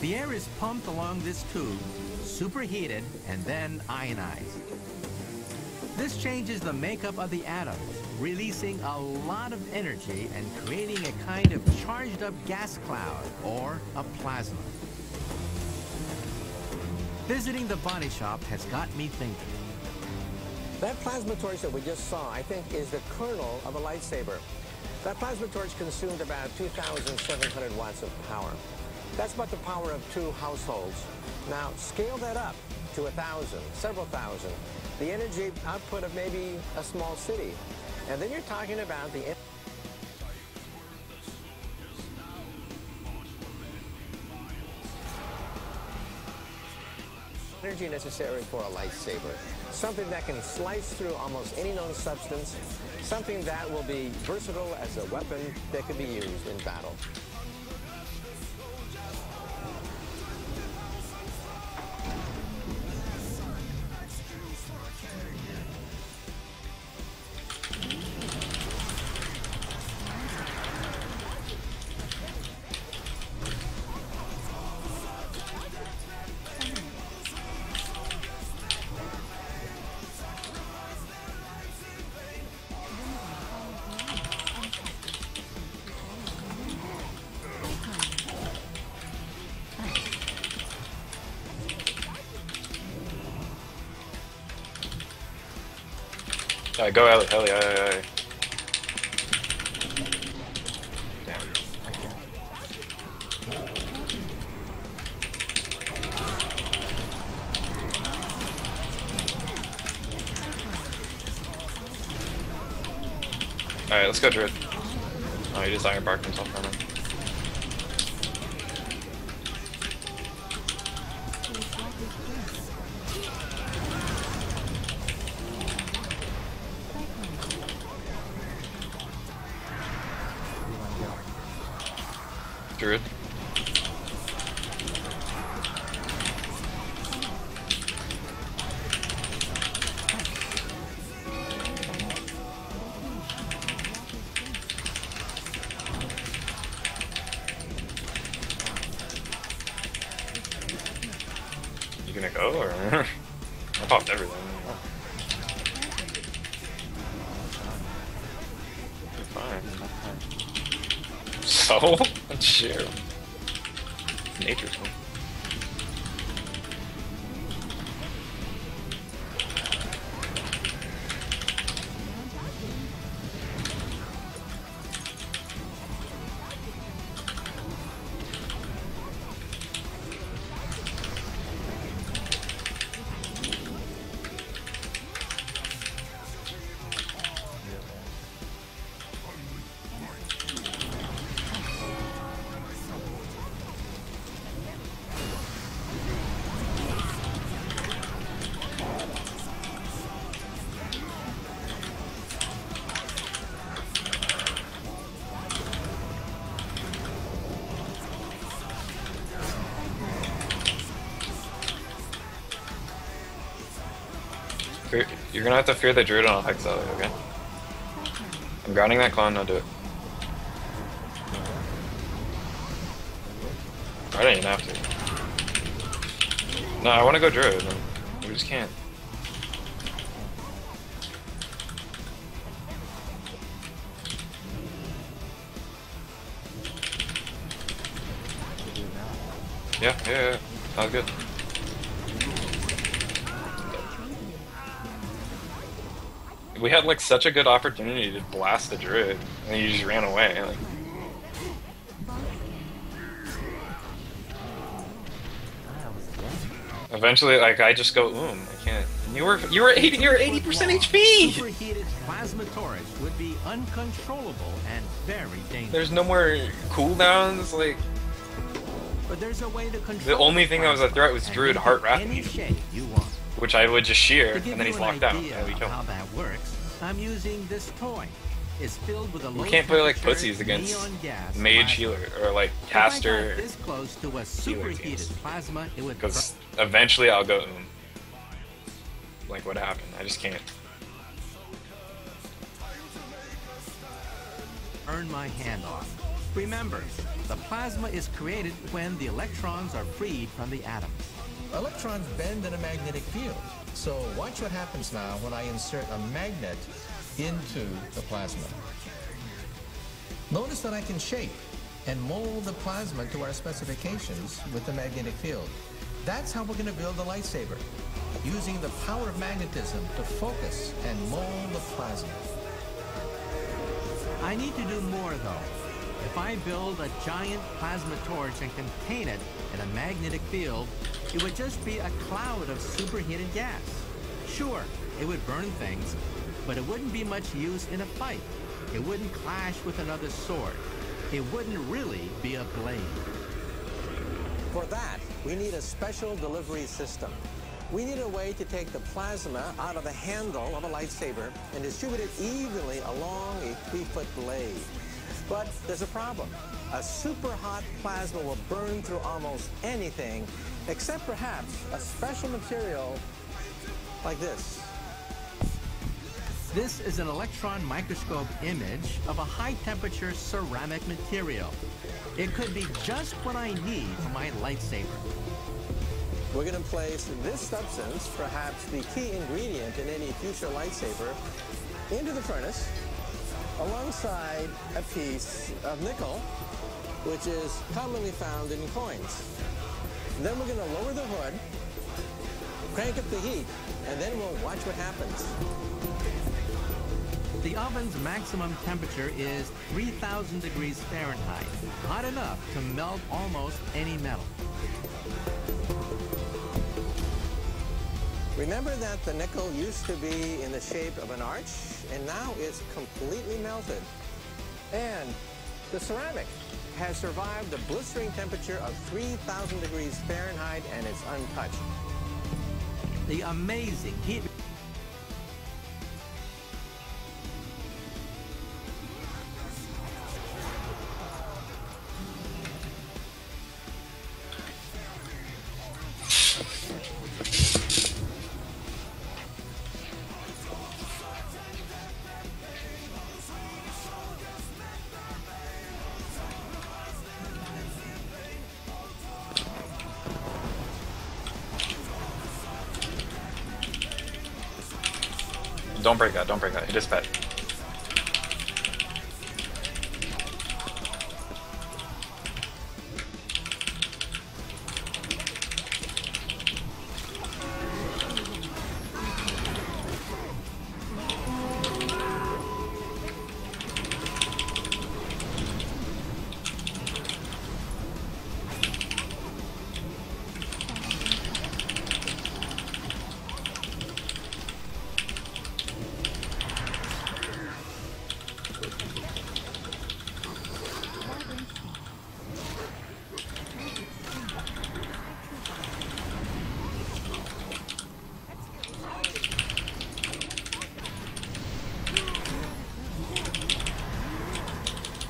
The air is pumped along this tube, superheated, and then ionized. This changes the makeup of the atoms, releasing a lot of energy and creating a kind of charged up gas cloud, or a plasma. Visiting the body shop has got me thinking. That plasma torch that we just saw, I think, is the kernel of a lightsaber. That plasma torch consumed about 2,700 watts of power. That's about the power of 2 households. Now, scale that up to 1,000, several thousand, the energy output of maybe a small city. And then you're talking about the energy necessary for a lightsaber. Something that can slice through almost any known substance. Something that will be versatile as a weapon that can be used in battle. Alright, go Ellie, Ellie. Damn. Alright, let's go Druid. Oh, he just iron barked himself from him. Druid. You gonna go or? I popped everything. You're fine. So? Sure. Nature's one. You're gonna have to fear the Druid on Hex, okay? I'm grounding that clone, I'll do it. I don't even have to. No, I want to go druid, and we just can't. Yeah, that was good. We had like such a good opportunity to blast the druid, and he just ran away. Like. Eventually, like I just go, I can't. You were 80% HP. Superheated plasma torch would be uncontrollable and very dangerous. There's no more cooldowns, like. But there's a way to control. The only thing that was a threat was Druid Heart Wrath, which I would just shear, and then he's locked out, and we kill him. How that works, I'm using this toy. It's filled with a low We can't play like pussies against Mage Healer or like Caster. This close to a superheated plasma, it would. Because eventually I'll go. Like what happened? I just can't. Earn my hand off. Remember, the plasma is created when the electrons are freed from the atom. Electrons bend in a magnetic field. So watch what happens now when I insert a magnet into the plasma. Notice that I can shape and mold the plasma to our specifications with the magnetic field. That's how we're going to build the lightsaber, using the power of magnetism to focus and mold the plasma. I need to do more though. If I build a giant plasma torch and contain it in a magnetic field, it would just be a cloud of superheated gas. Sure, it would burn things, but it wouldn't be much use in a fight. It wouldn't clash with another sword. It wouldn't really be a blade. For that, we need a special delivery system. We need a way to take the plasma out of the handle of a lightsaber and distribute it evenly along a 3-foot blade. But there's a problem. A super hot plasma will burn through almost anything, except perhaps a special material like this. This is an electron microscope image of a high-temperature ceramic material. It could be just what I need for my lightsaber. We're going to place this substance, perhaps the key ingredient in any future lightsaber, into the furnace, alongside a piece of nickel, which is commonly found in coins. Then we're going to lower the hood, crank up the heat, and then we'll watch what happens. The oven's maximum temperature is 3,000 degrees Fahrenheit, hot enough to melt almost any metal. Remember that the nickel used to be in the shape of an arch, and now it's completely melted. And the ceramic has survived the blistering temperature of 3,000 degrees Fahrenheit, and it's untouched. The amazing heat. Don't break that, don't break that. Hit his pet.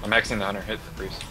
I'm maxing the hunter, hit the priest.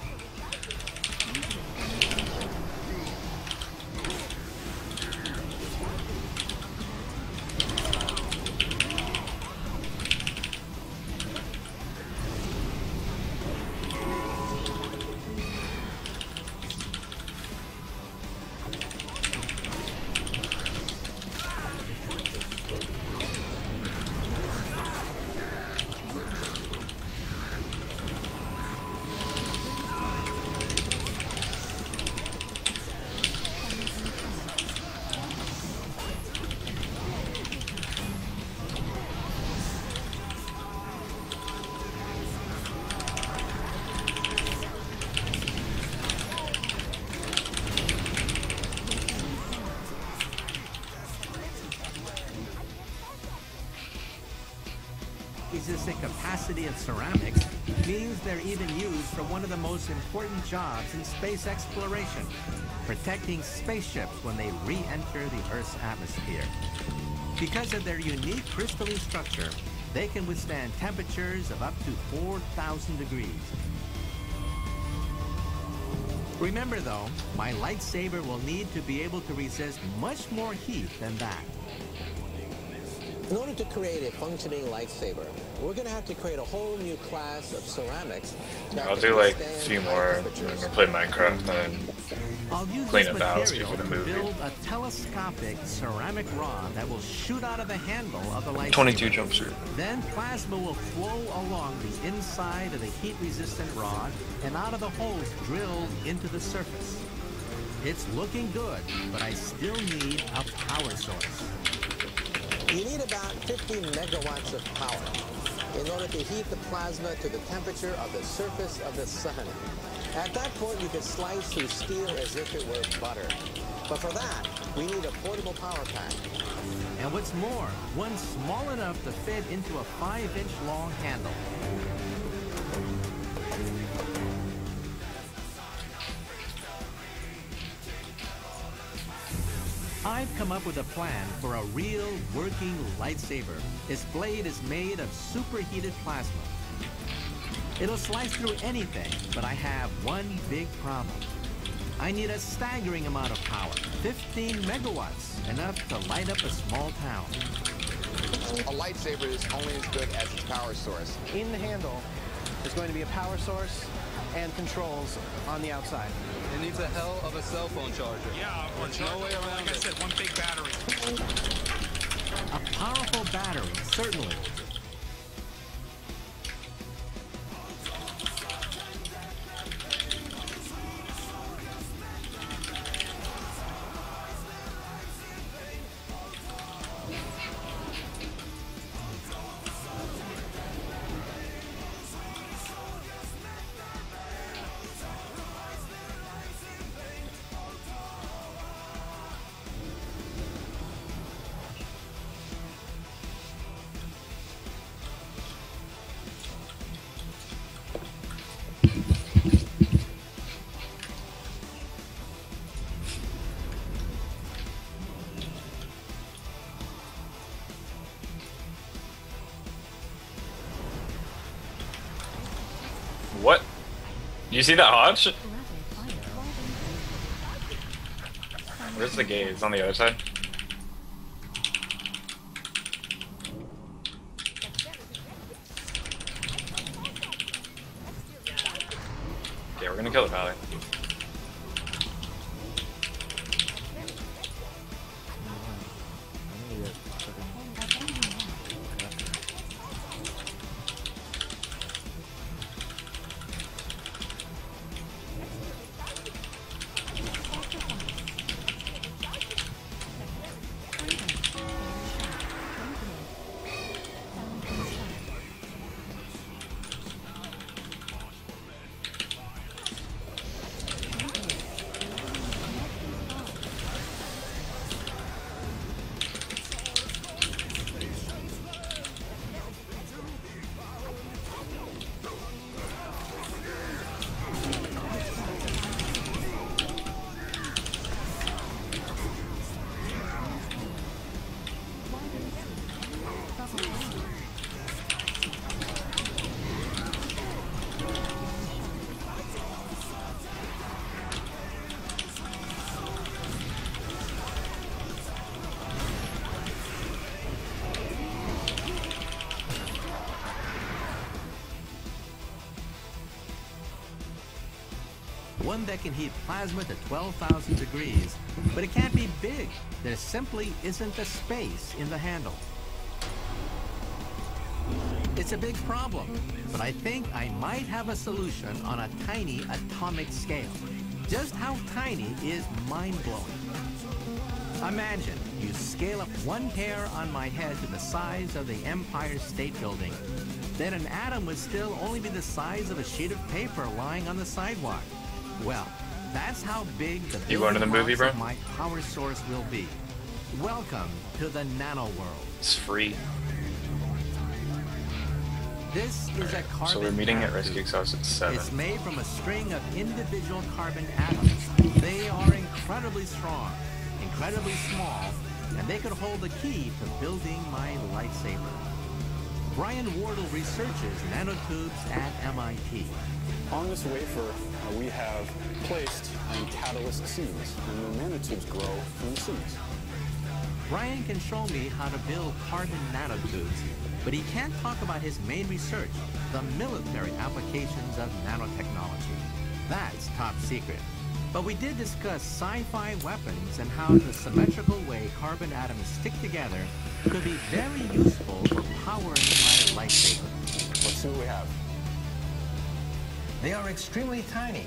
heat-resistant capacity of ceramics means they're even used for one of the most important jobs in space exploration, protecting spaceships when they re-enter the Earth's atmosphere. Because of their unique crystalline structure, they can withstand temperatures of up to 4,000 degrees. Remember though, my lightsaber will need to be able to resist much more heat than that. In order to create a functioning lightsaber, we're going to have to create a whole new class of ceramics. I'll do like a few more when we play Minecraft and I'll use clean this up the house material before the to movie. build a telescopic ceramic rod that will shoot out of the handle of the lightsaber. 22 jumpsuit. Then plasma will flow along the inside of the heat-resistant rod and out of the holes drilled into the surface. It's looking good, but I still need a power source. You need about 50 megawatts of power in order to heat the plasma to the temperature of the surface of the sun. At that point, you could slice through steel as if it were butter. But for that, we need a portable power pack. And what's more, one small enough to fit into a 5-inch long handle. I've come up with a plan for a real working lightsaber. Its blade is made of superheated plasma. It'll slice through anything, but I have one big problem. I need a staggering amount of power, 15 megawatts, enough to light up a small town. A lightsaber is only as good as its power source. In the handle, there's going to be a power source and controls on the outside. It needs a hell of a cell phone charger. Yeah, or There's no way around like I said, one big battery. A powerful battery, certainly. What? You see that Hodge? Where's the gaze? On the other side? Okay, we're gonna kill the Valley. One that can heat plasma to 12,000 degrees, but it can't be big. There simply isn't the space in the handle. It's a big problem, but I think I might have a solution on a tiny atomic scale. Just how tiny is mind-blowing. Imagine you scale up one hair on my head to the size of the Empire State Building. Then an atom would still only be the size of a sheet of paper lying on the sidewalk. Well, that's how big the You going to the movie, bro? my power source will be. Welcome to the nano world. It's free. This is a carbon So we're meeting at nanotube. Rescue Exhaust at 7. It's made from a string of individual carbon atoms. They are incredibly strong, incredibly small, and they could hold the key to building my lightsaber. Brian Wardle researches nanotubes at MIT. On this wafer, we have placed catalyst seeds, and the nanotubes grow from the seeds. Brian can show me how to build carbon nanotubes, but he can't talk about his main research, the military applications of nanotechnology. That's top secret. But we did discuss sci-fi weapons and how the symmetrical way carbon atoms stick together could be very useful for powering my lightsaber. Let's see what we have. They are extremely tiny.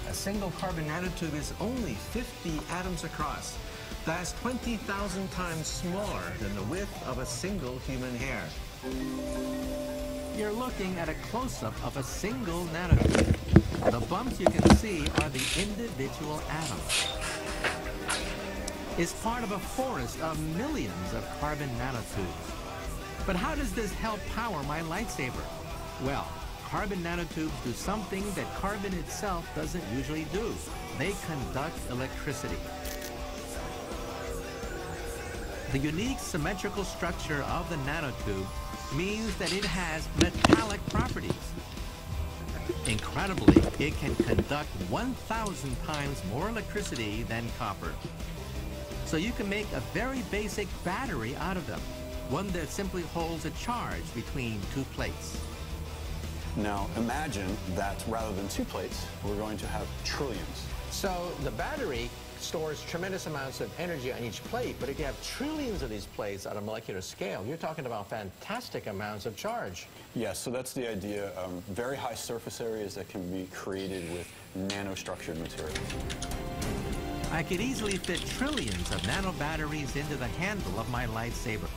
A single carbon nanotube is only 50 atoms across. That's 20,000 times smaller than the width of a single human hair. You're looking at a close-up of a single nanotube. The bumps you can see are the individual atoms. It's part of a forest of millions of carbon nanotubes. But how does this help power my lightsaber? Well, carbon nanotubes do something that carbon itself doesn't usually do. They conduct electricity. The unique symmetrical structure of the nanotube means that it has metallic properties. Incredibly, it can conduct 1,000 times more electricity than copper. So you can make a very basic battery out of them, one that simply holds a charge between two plates. Now imagine that rather than 2 plates, we're going to have trillions. So the battery stores tremendous amounts of energy on each plate, but if you have trillions of these plates on a molecular scale, you're talking about fantastic amounts of charge. Yes, so that's the idea. Very high surface areas that can be created with nanostructured materials. I could easily fit trillions of nano batteries into the handle of my lightsaber.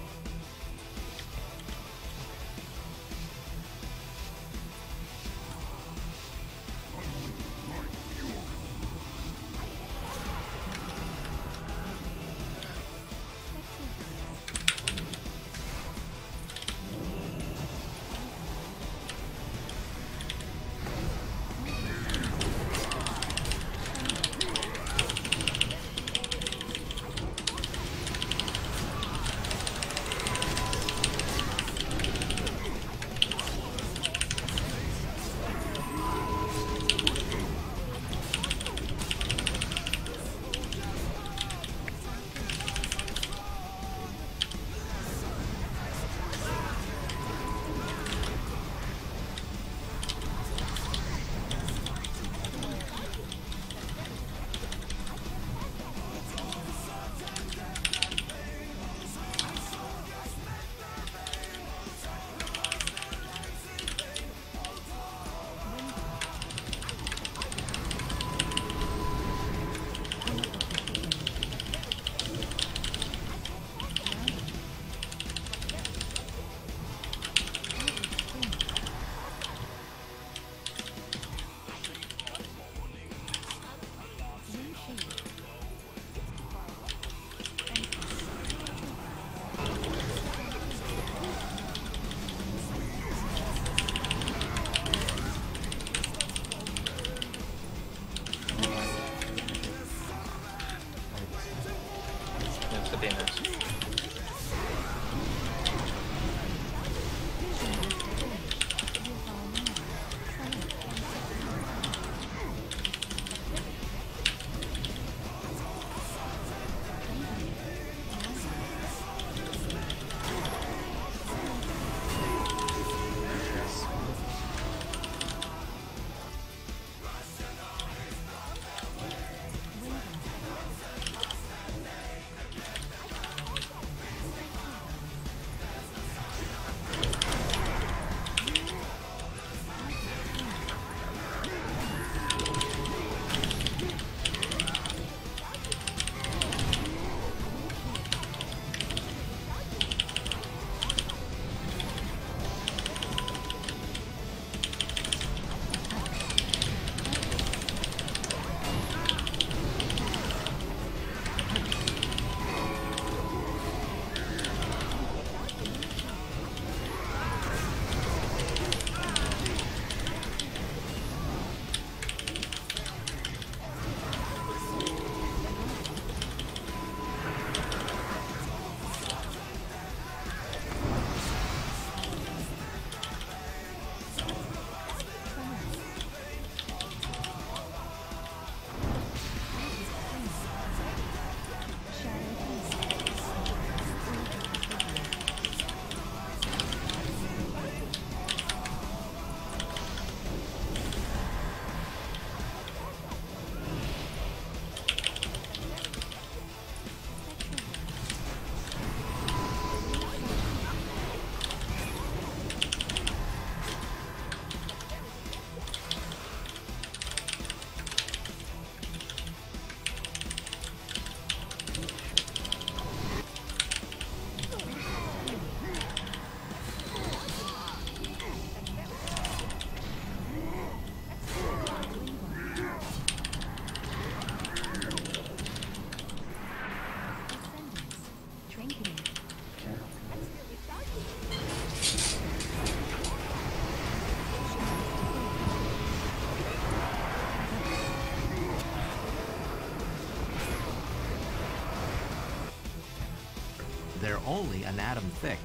They're only an atom thick.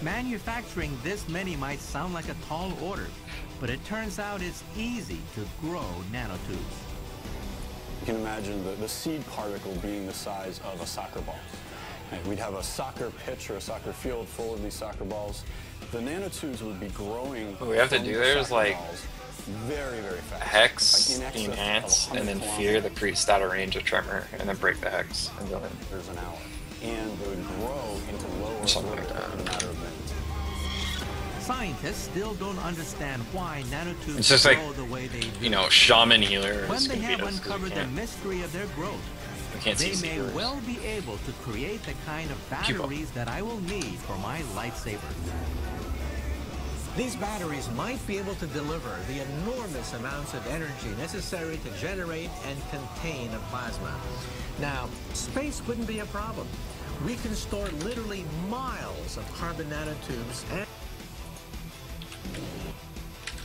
Manufacturing this many might sound like a tall order, but it turns out it's easy to grow nanotubes. You can imagine the seed particle being the size of a soccer ball. Right? We'd have a soccer pitch or a soccer field full of these soccer balls. The nanotubes would be growing. What we have to do there is like very, very fast. Hex, Like enhance, and then fear the priest out of range of tremor, and then break the hex and go in. There's an hour. And they would grow into lower Something orbit like that. in a matter of minutes. Scientists still don't understand why nanotubes It's just like, grow the way they do. you know, shaman healer When is they gonna have beat us 'cause we uncovered the can't. mystery of their growth, We can't they see may secrets. well be able to create the kind of Keep up. batteries that I will need for my lightsaber. These batteries might be able to deliver the enormous amounts of energy necessary to generate and contain a plasma. Now, space wouldn't be a problem. We can store literally miles of carbon nanotubes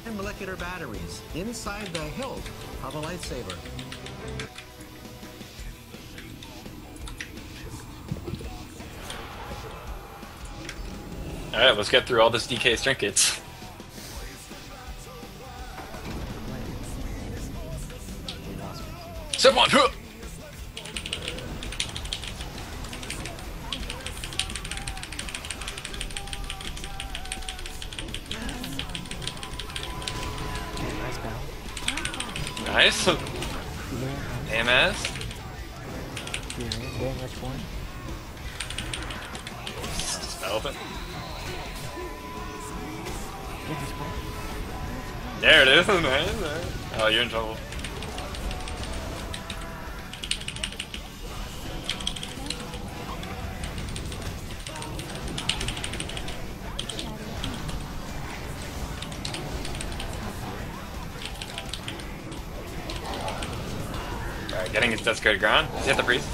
and molecular batteries inside the hilt of a lightsaber. Alright, let's get through all this DK's trinkets. Step on! Huh! Nice. AMS. Elephant. There it is, man. Oh, you're in trouble. Alright, getting his desecrated ground. Let's hit the priest.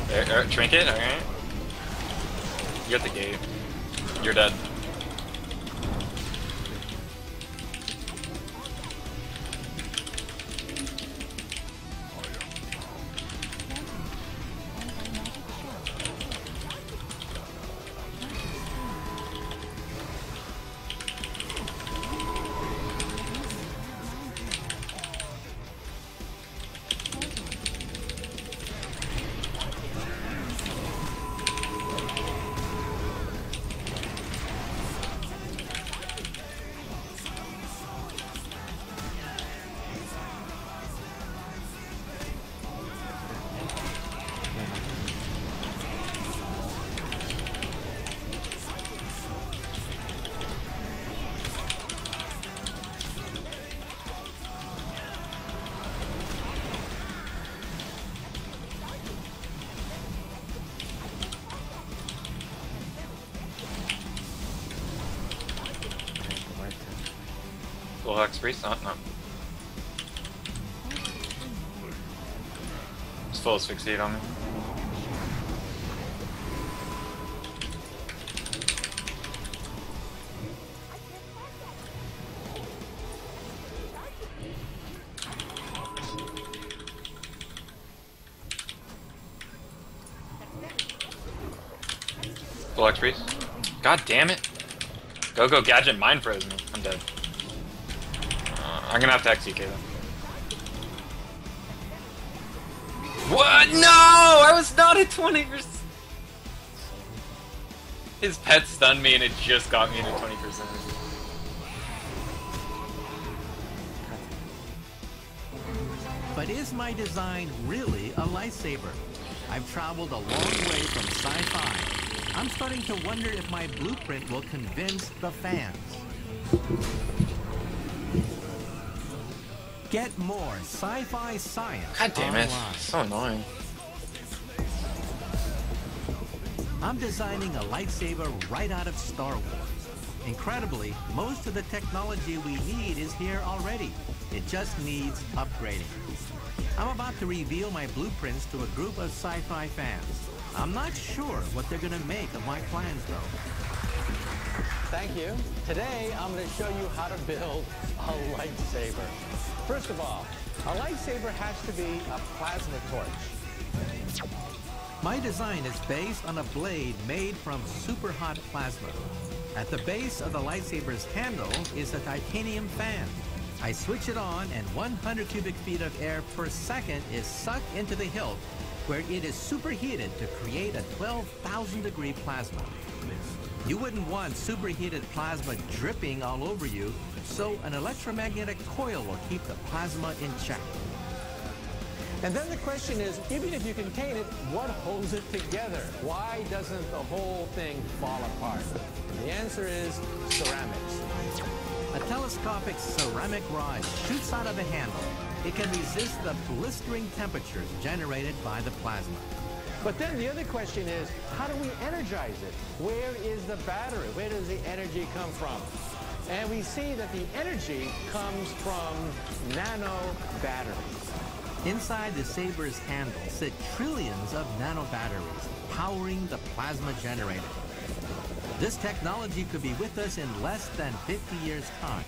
There, trinket, alright. You're at the gate. You're dead. Full Hex Priest? Oh, no. It's full asphyxiate on me. Full Hex Priest? God damn it! Go, Gadget mind froze me. I'm dead. I'm gonna have to execute them. What? No! I was not at 20%! His pet stunned me and it just got me into 20%. But is my design really a lightsaber? I've traveled a long way from sci-fi. I'm starting to wonder if my blueprint will convince the fans. Get more sci-fi science. God damn it. online. So annoying. I'm designing a lightsaber right out of Star Wars. Incredibly, most of the technology we need is here already. It just needs upgrading. I'm about to reveal my blueprints to a group of sci-fi fans. I'm not sure what they're gonna make of my plans though. Thank you. Today, I'm going to show you how to build a lightsaber. First of all, a lightsaber has to be a plasma torch. My design is based on a blade made from super hot plasma. At the base of the lightsaber's handle is a titanium fan. I switch it on and 100 cubic feet of air per second is sucked into the hilt, where it is superheated to create a 12,000 degree plasma. You wouldn't want superheated plasma dripping all over you, so an electromagnetic coil will keep the plasma in check. And then the question is, even if you contain it, what holds it together? Why doesn't the whole thing fall apart? The answer is ceramics. A telescopic ceramic rod shoots out of the handle. It can resist the blistering temperatures generated by the plasma. But then the other question is, how do we energize it? Where is the battery? Where does the energy come from? And we see that the energy comes from nano batteries. Inside the saber's handle sit trillions of nano batteries powering the plasma generator. This technology could be with us in less than 50 years' time.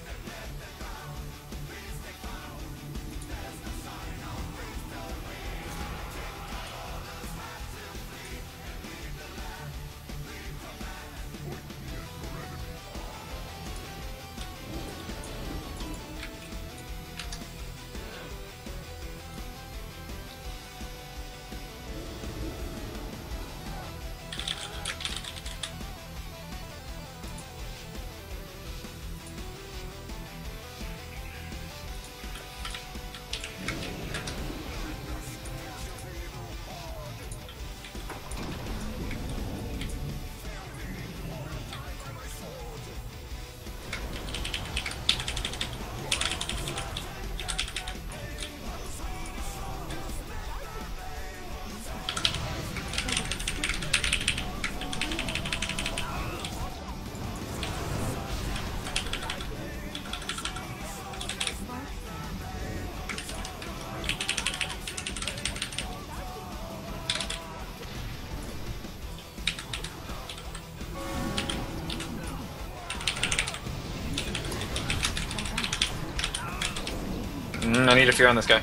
I need a fear on this guy.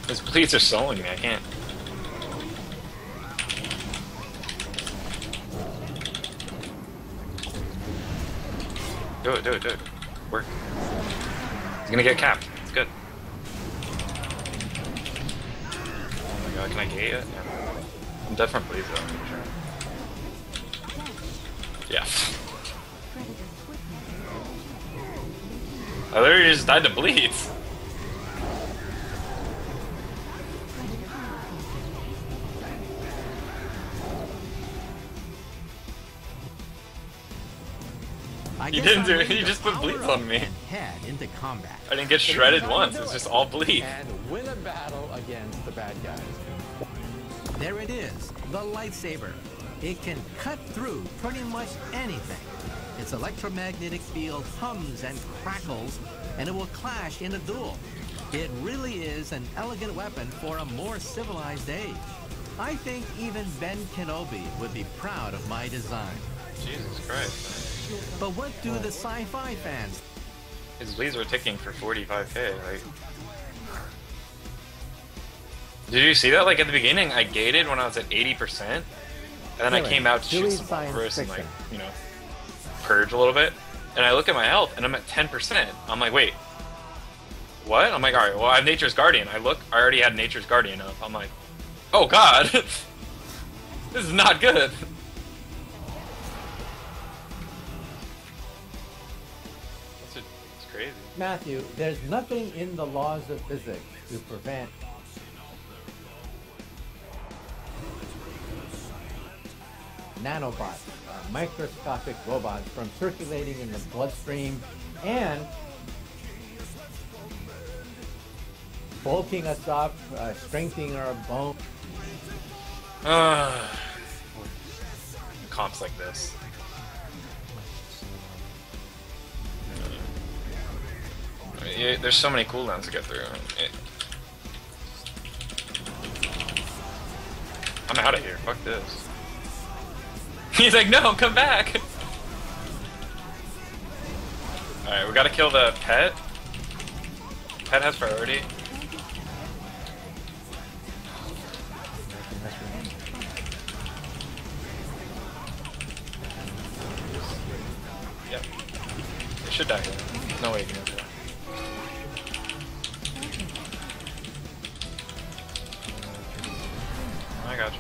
His bleeds are soloing me, I can't. Do it, do it, do it. Work. He's gonna get capped. It's good. Oh my god, can I gate it? Yeah. I'm dead from bleeds though, I'm pretty sure. Yeah. I literally just died to bleeds. He didn't do it, he just put bleeds on me. Head into combat. I didn't get shredded once, it's just all bleed. And win a battle against the bad guys. There it is, the lightsaber. It can cut through pretty much anything. Its electromagnetic field hums and crackles, and it will clash in a duel. It really is an elegant weapon for a more civilized age. I think even Ben Kenobi would be proud of my design. Jesus Christ. But what do the sci-fi fans? His bleeds were ticking for 45k, like... Did you see that? Like at the beginning, I gated when I was at 80%, and then I came out to shoot some Chris and like, you know, purge a little bit. And I look at my health, and I'm at 10%. I'm like, wait, what? I'm like, all right, well, I have Nature's Guardian. I already had Nature's Guardian up. I'm like, oh god, this is not good. It's crazy. Matthew, there's nothing in the laws of physics to prevent nanobots, microscopic robots, from circulating in the bloodstream and bulking us up, strengthening our bone. Comps like this. There's so many cooldowns to get through. I'm out of here. Fuck this. He's like, no, come back. Alright, we gotta kill the pet. Pet has priority. Yep. It should die here. No way you can do that. I got you.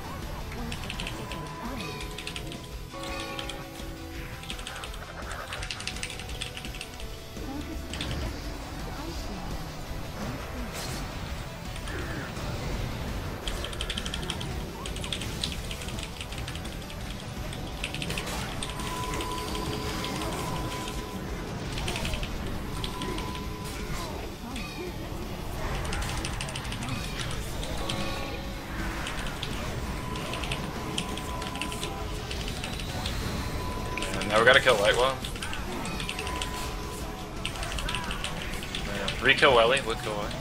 Now we gotta kill Lightwell. Re-kill Welly, would kill Welly.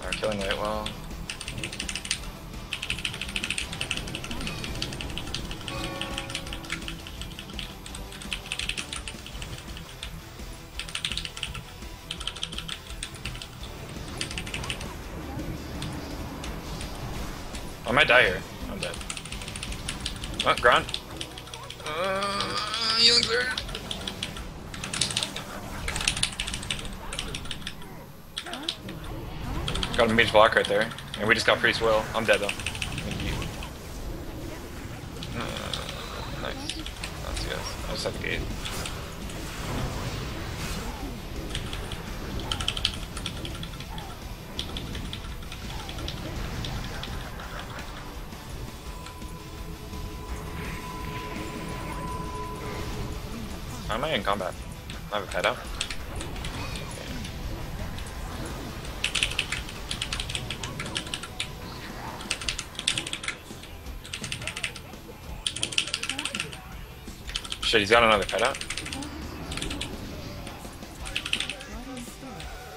Alright, killing Lightwell. I might die here. I'm dead. Oh, ground. Healing clear. Got a mage block right there. And we just got Priest Will. I'm dead though. Thank you. Nice. That's yes. I just have the gate. Am I in combat? I have a pet out. Shit, he's got another pet out.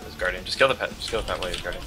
His guardian. Just kill the pet. Just kill the pet while he's guardian.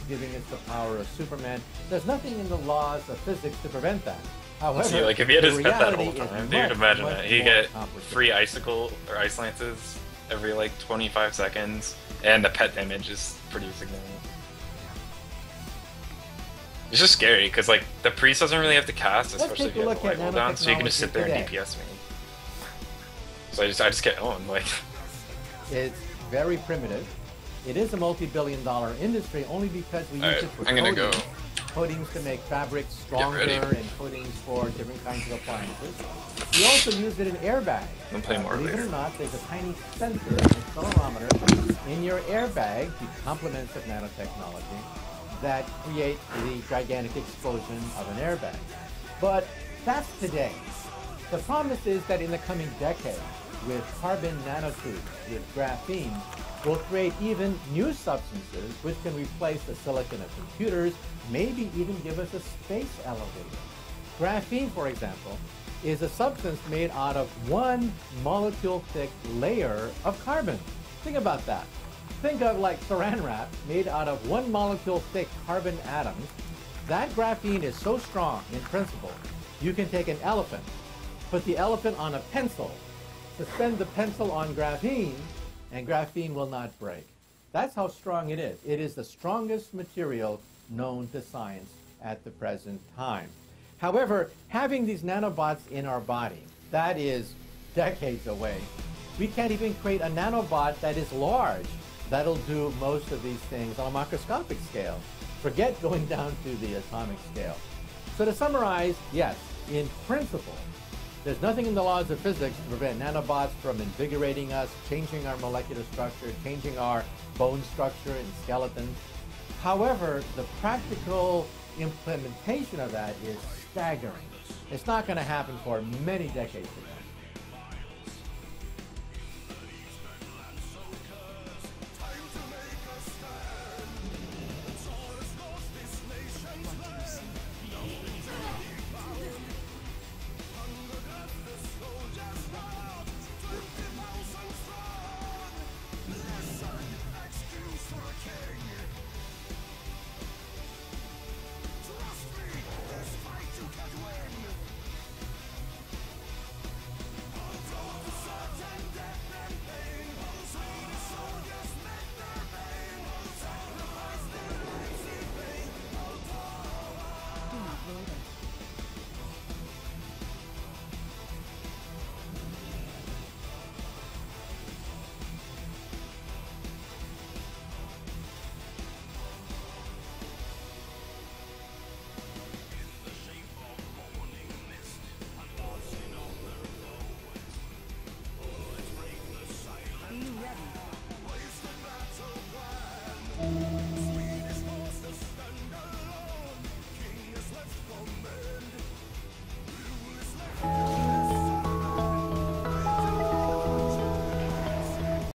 Giving it the power of Superman. There's nothing in the laws of physics to prevent that. However, see, like if he had his pet that whole reality is time, dude, imagine that. He'd more get complicated. free icicle or ice lances every like 25 seconds, and the pet damage is pretty significant. It's just scary because like the priest doesn't really have to cast, especially if you have the light roll down, so you can just sit there and DPS me. So I just get owned like. It's very primitive. It is a multi-billion-dollar industry only because we use it for I'm gonna coding. go coatings to make fabrics stronger ready. and coatings for different kinds of appliances. We also use it in airbags. I'll play more Believe it later. or not, there's a tiny sensor, an accelerometer, in your airbag, the complements of nanotechnology, that create the gigantic explosion of an airbag. But that's today. The promise is that in the coming decade, with carbon nanotubes, with graphene, we'll create even new substances which can replace the silicon of computers, maybe even give us a space elevator. Graphene, for example, is a substance made out of one molecule-thick layer of carbon. Think about that. Think of like saran wrap made out of one molecule-thick carbon atoms. That graphene is so strong in principle, you can take an elephant, put the elephant on a pencil, suspend the pencil on graphene, and graphene will not break. That's how strong it is. It is the strongest material known to science at the present time. However, having these nanobots in our body, that is decades away. We can't even create a nanobot that is large that'll do most of these things on a microscopic scale. Forget going down to the atomic scale. So to summarize, yes, in principle, there's nothing in the laws of physics to prevent nanobots from invigorating us, changing our molecular structure, changing our bone structure and skeleton. However, the practical implementation of that is staggering. It's not going to happen for many decades to come.